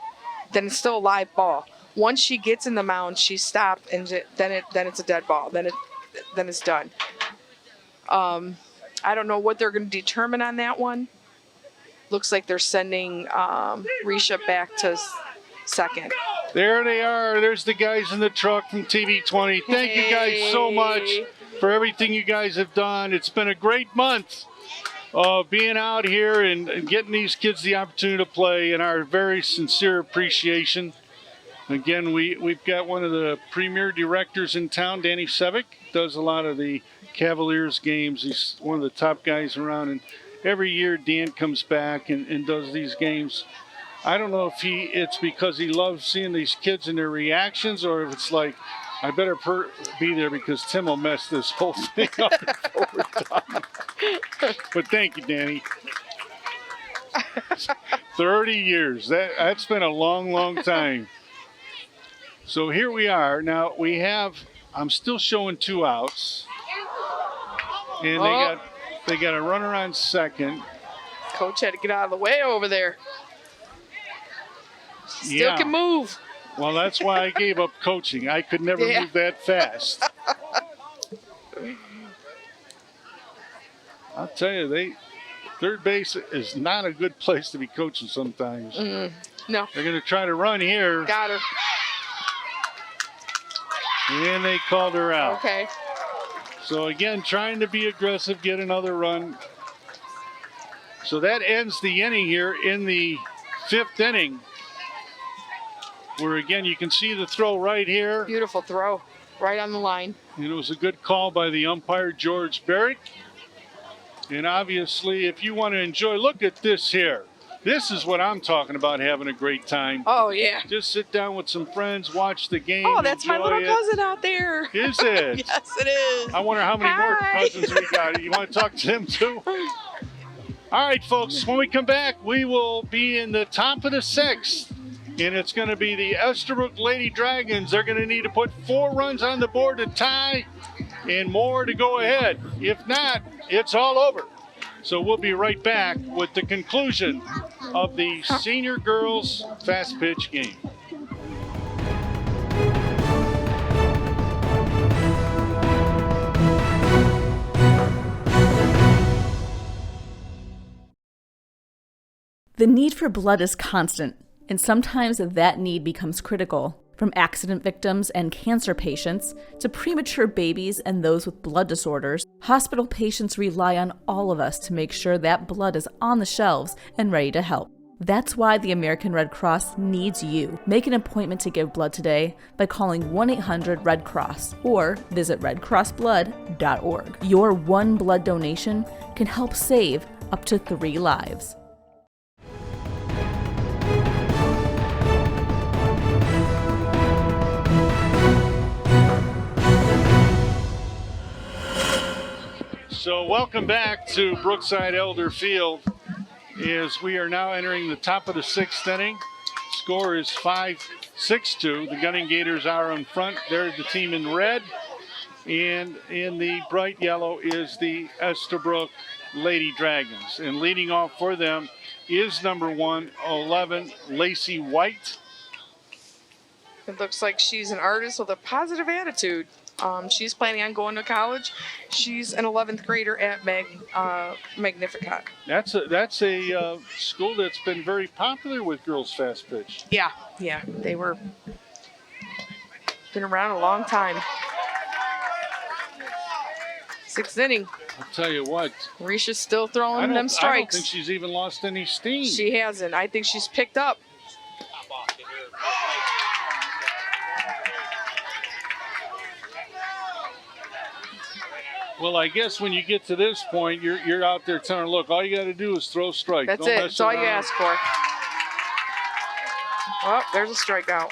then it's still a live ball. Once she gets in the mound, she's stopped, and then it's a dead ball. Then it's done. I don't know what they're going to determine on that one. Looks like they're sending Richa back to second. There they are. There's the guys in the truck from TV20. Thank you guys so much for everything you guys have done. It's been a great month of being out here and getting these kids the opportunity to play, and our very sincere appreciation. Again, we've got one of the premier directors in town, Danny Sevick, does a lot of the Cavaliers games. He's one of the top guys around, and every year Dan comes back and does these games. I don't know if it's because he loves seeing these kids and their reactions, or if it's like, I better be there because Tim will mess this whole thing up before we're done. But thank you, Danny. 30 years. That's been a long, long time. So here we are. Now I'm still showing 2 outs. And they got a runner on second. Coach had to get out of the way over there. Still can move. Well, that's why I gave up coaching. I could never move that fast. I'll tell you, third base is not a good place to be coaching sometimes. No. They're going to try to run here. Got her. And they called her out. Okay. So again, trying to be aggressive, get another run. So that ends the inning here in the 5th inning, where again you can see the throw right here. Beautiful throw, right on the line. And it was a good call by the umpire, George Barrick. And obviously, if you want to enjoy, look at this here. This is what I'm talking about, having a great time. Oh, yeah. Just sit down with some friends, watch the game. Oh, that's my little enjoy it. cousin out there. Is it? Yes, it is. I wonder how many more Hi. cousins we got. You want to talk to them too? All right, folks, when we come back, we will be in the top of the 6th, and it's going to be the Estabrook Lady Dragons. They're going to need to put 4 runs on the board to tie and more to go ahead. If not, it's all over. So we'll be right back with the conclusion of the senior girls fast pitch game. The need for blood is constant, and sometimes that need becomes critical. From accident victims and cancer patients to premature babies and those with blood disorders, hospital patients rely on all of us to make sure that blood is on the shelves and ready to help. That's why the American Red Cross needs you. Make an appointment to give blood today by calling 1-800-RED-CROSS or visit redcrossblood.org. Your one blood donation can help save up to 3 lives. So welcome back to Brookside Elder Field as we are now entering the top of the 6th inning. Score is 5-6-2. The Gunning Gators are in front. They're the team in red. And in the bright yellow is the Estabrook Lady Dragons. And leading off for them is number 111, Lacey White. It looks like she's an artist with a positive attitude. She's planning on going to college. She's an 11th grader at Magnificat. That's a school that's been very popular with girls fast pitch. Yeah, they were been around a long time. 6th inning. I'll tell you what. Risha's still throwing them strikes. I don't think she's even lost any steam. She hasn't. I think she's picked up. Well, I guess when you get to this point, you're out there telling her, look, all you got to do is throw strikes. That's it. That's all you ask for. Oh, there's a strikeout.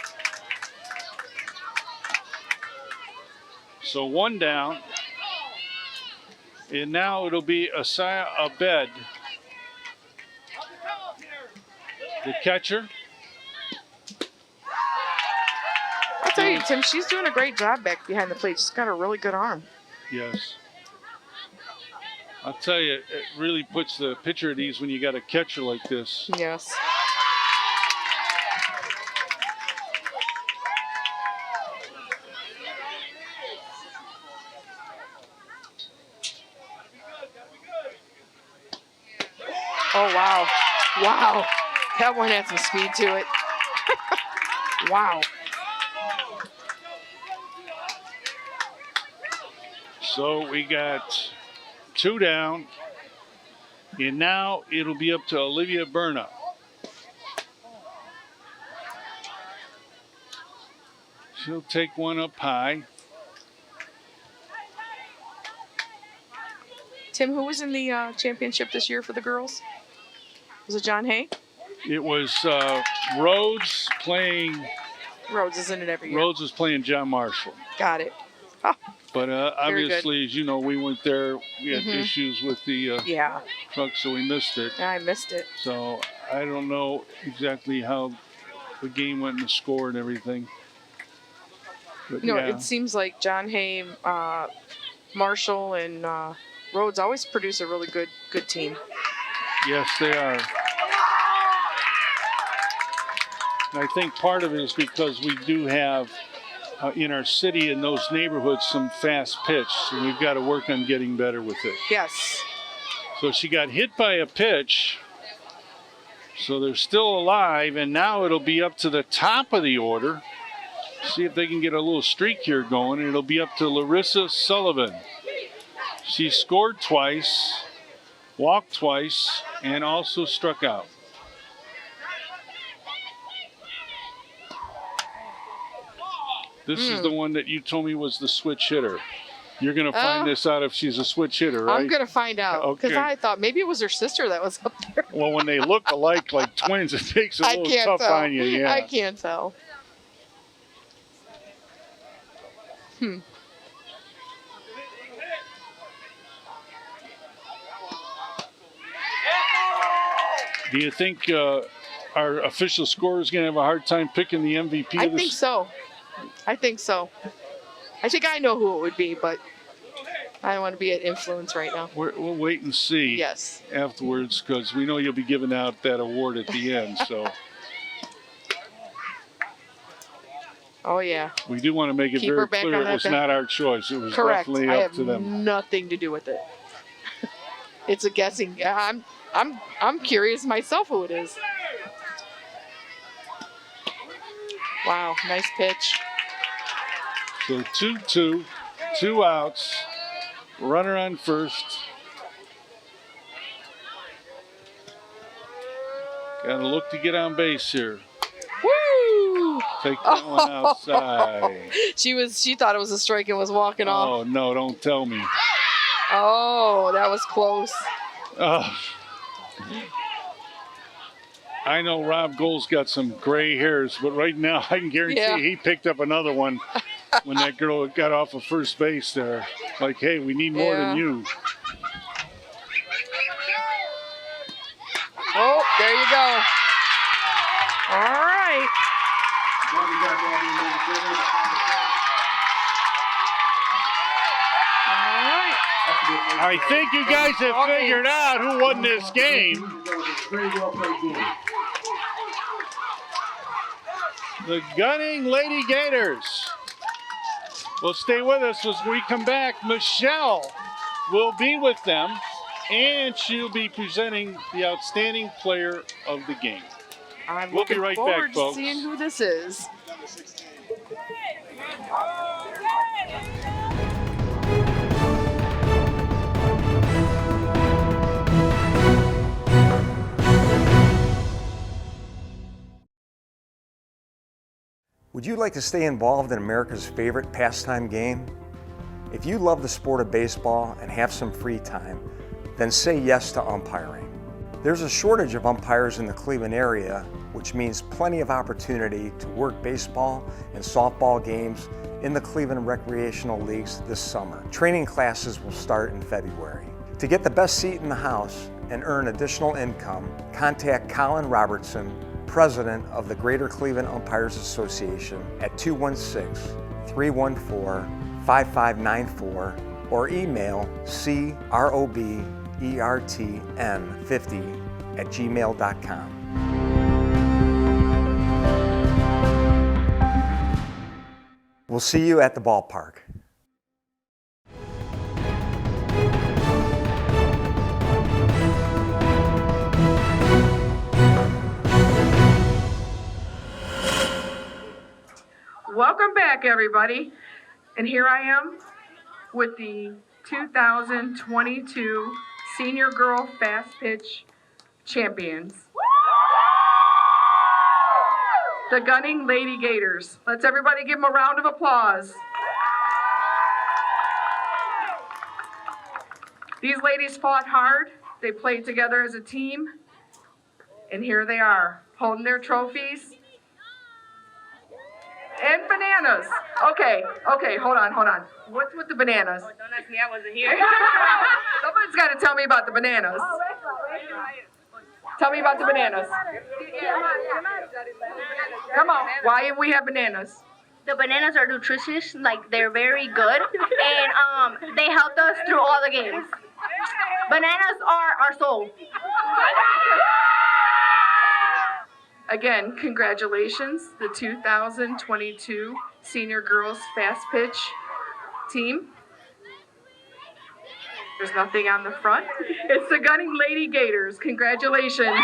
So 1 down. And now it'll be Asaya Abed, the catcher. I'll tell you, Tim, she's doing a great job back behind the plate. She's got a really good arm. Yes. I'll tell you, it really puts the pitcher at ease when you got a catcher like this. Yes. Oh, wow. Wow. That one had some speed to it. Wow. So we got 2 down, and now it'll be up to Olivia Burna. She'll take one up high. Tim, who was in the championship this year for the girls? Was it John Hay? It was Rhodes playing. Rhodes is in it every year. Rhodes was playing John Marshall. Got it. Oh, but obviously, as you know, we went there. We had Mhm. issues with the truck, so we missed it. I missed it. So I don't know exactly how the game went and the score and everything. But No, yeah. it seems like John Hay, Marshall, and Rhodes always produce a really good team. Yes, they are. And I think part of it is because we do have in our city and those neighborhoods some fast pitch, and we've got to work on getting better with it. Yes. So she got hit by a pitch, so they're still alive, and now it'll be up to the top of the order. See if they can get a little streak here going, and it'll be up to Larissa Sullivan. She scored twice, walked twice, and also struck out. This is the one that you told me was the switch hitter. You're going to find this out if she's a switch hitter, right? I'm going to find out. Because Okay. I thought maybe it was her sister that was up there. Well, when they look alike like twins, it takes a I little can't tough tell. on you. Yeah. I can't tell. Do you think our official scorer is going to have a hard time picking the MVP I of this? think so. I think so. I think I know who it would be, but I don't want to be an influence right now. We'll wait and see Yes. afterwards because we know you'll be giving out that award at the end. So Oh, yeah. we do want to make it Keep her very back clear on it that was bench. not our choice. It was Correct. definitely I up have to them. nothing to do with it. It's a guessing. I'm curious myself who it is. Wow, nice pitch. So 2-2, 2 outs, runner on first. Got to look to get on base here. Woo! Take that one outside. She thought it was a strike and was walking off. Oh, no, don't tell me. Oh, that was close. Oh. I know Rob Gold's got some gray hairs, but right now I can guarantee he picked up another one when that girl got off of first base there. Like, hey, we need more than you. Oh, there you go. All right. All right. I think you guys have figured out who won this game. The Gunning Lady Gators. Well, stay with us as we come back. Michelle will be with them, and she'll be presenting the outstanding player of the game. I'm We'll be looking right forward back, folks. to seeing who this is. Would you like to stay involved in America's favorite pastime game? If you love the sport of baseball and have some free time, then say yes to umpiring. There's a shortage of umpires in the Cleveland area, which means plenty of opportunity to work baseball and softball games in the Cleveland recreational leagues this summer. Training classes will start in February. To get the best seat in the house and earn additional income, contact Colin Robertson, President of the Greater Cleveland Umpires Association at 216-314-5594 or email CROBERTN50@gmail.com. We'll see you at the ballpark. Welcome back, everybody. And here I am with the 2022 Senior Girl Fast Pitch Champions. The Gunning Lady Gators. Let's everybody give them a round of applause. These ladies fought hard. They played together as a team. And here they are, holding their trophies. And bananas. Okay, hold on. What's with the bananas? Oh, don't ask me, I wasn't here. Somebody's got to tell me about the bananas. Tell me about the bananas. Come on, why do we have bananas? The bananas are nutritious, like they're very good, and they helped us through all the games. Bananas are our soul. Again, congratulations, the 2022 Senior Girls Fast Pitch team. There's nothing on the front. It's the Gunning Lady Gators. Congratulations.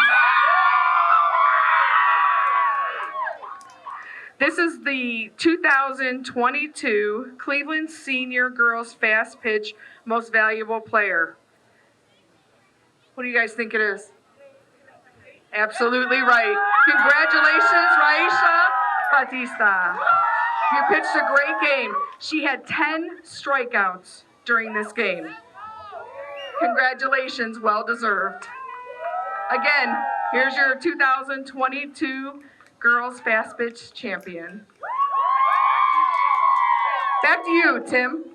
This is the 2022 Cleveland Senior Girls Fast Pitch Most Valuable Player. What do you guys think it is? Absolutely right. Congratulations, Richa Batista. You pitched a great game. She had 10 strikeouts. during this game. Congratulations, well deserved. Again, here's your 2022 Girls Fast Pitch Champion. Back to you, Tim.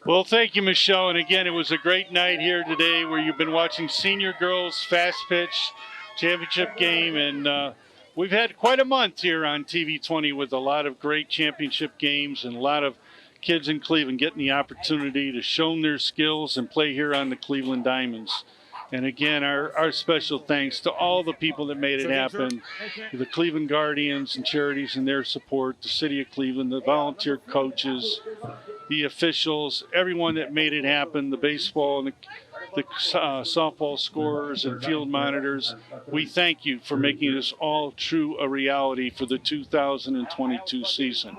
Well, thank you, Michelle. And again, it was a great night here today where you've been watching Senior Girls Fast Pitch Championship game. And we've had quite a month here on TV 20 with a lot of great championship games and a lot of kids in Cleveland getting the opportunity to show their skills and play here on the Cleveland Diamonds. And again, our special thanks to all the people that made it happen, the Cleveland Guardians and charities and their support, the city of Cleveland, the volunteer coaches, the officials, everyone that made it happen, the baseball and the softball scorers and field monitors. We thank you for making this all true a reality for the 2022 season.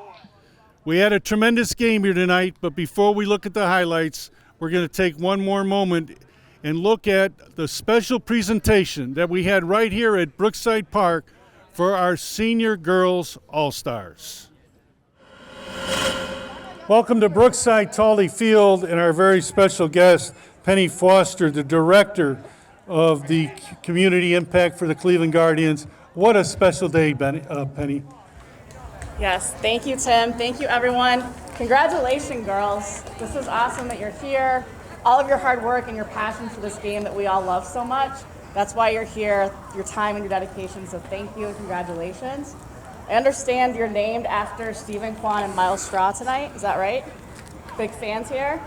We had a tremendous game here tonight, but before we look at the highlights, we're going to take one more moment and look at the special presentation that we had right here at Brookside Park for our Senior Girls All-Stars. Welcome to Brookside Tully Field and our very special guest, Penny Foster, the Director of the Community Impact for the Cleveland Guardians. What a special day, Penny. Yes, thank you, Tim. Thank you, everyone. Congratulations, girls. This is awesome that you're here. All of your hard work and your passion for this game that we all love so much. That's why you're here, your time and your dedication. So thank you and congratulations. I understand you're named after Stephen Kwan and Miles Straw tonight. Is that right? Big fans here.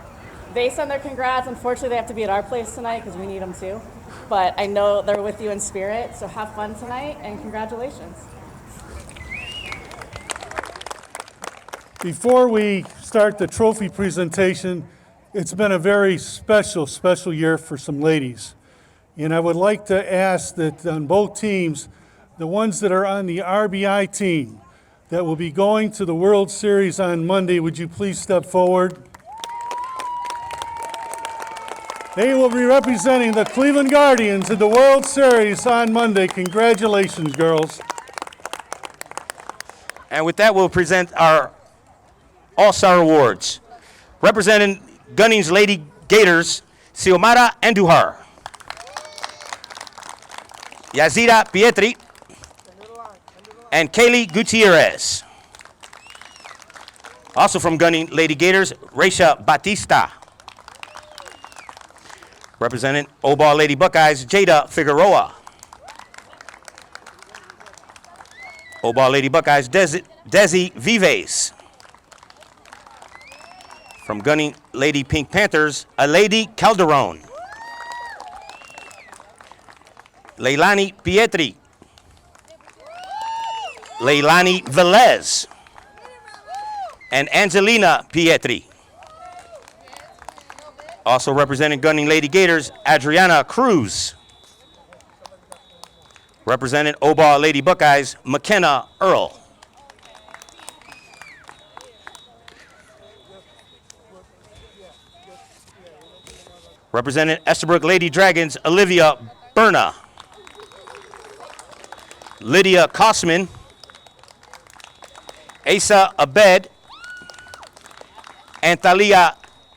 They send their congrats. Unfortunately, they have to be at our place tonight because we need them too. But I know they're with you in spirit. So have fun tonight and congratulations. Before we start the trophy presentation, it's been a very special year for some ladies. And I would like to ask that on both teams, the ones that are on the RBI team that will be going to the World Series on Monday, would you please step forward? They will be representing the Cleveland Guardians in the World Series on Monday. Congratulations, girls. And with that, we'll present our All-Star Awards. Representing Gunning's Lady Gators, Xiomara Andujar, Yazida Pietri, and Kalyn Gutierrez. Also from Gunning Lady Gators, Richa Batista. Representing O-Ball Lady Buckeyes, Jada Figueroa. O-Ball Lady Buckeyes, Desi Vives. From Gunning Lady Pink Panthers, a Lady Calderon. Leilani Pietri. Leilani Velez. And Angelina Pietri. Also representing Gunning Lady Gators, Adriana Cruz. Representing O-Ball Lady Buckeyes, McKenna Earl. Representing Estabrook Lady Dragons, Olivia Burna. Lydia Kosman. Asa Abed. And Thalia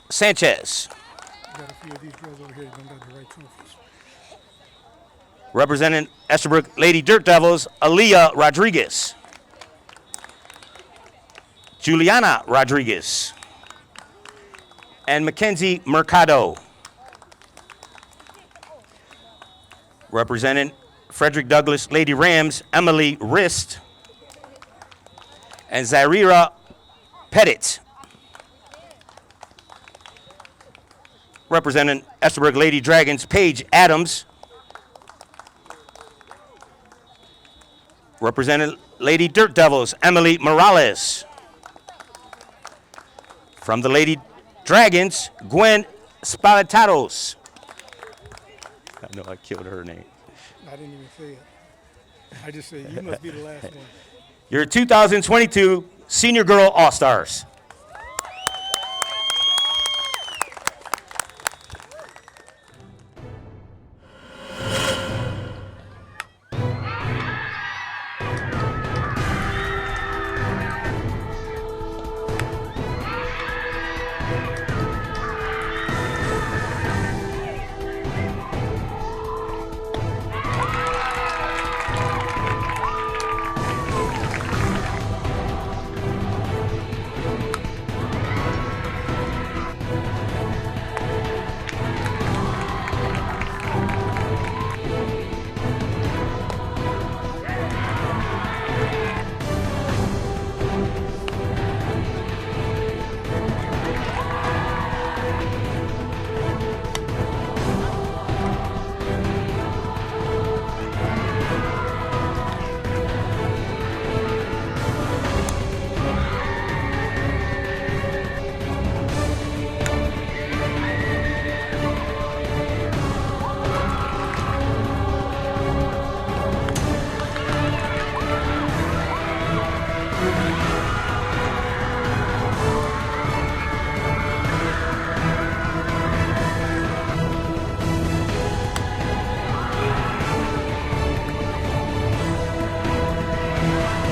Sanchez. Got a few of these girls over here that don't got the right trophies. Representing Estabrook Lady Dirt Devils, Aaliyah Rodriguez. Juliana Rodriguez. And Mackenzie Mercado. Representing Frederick Douglass Lady Rams, Emily Rist. And Zairira Pettit. Representing Estabrook Lady Dragons, Paige Adams. Representing Lady Dirt Devils, Emily Morales. From the Lady Dragons, Gwen Spalataros. I know I killed her name. I didn't even say it. I just said, you must be the last one. Your 2022 Senior Girl All-Stars. Bye.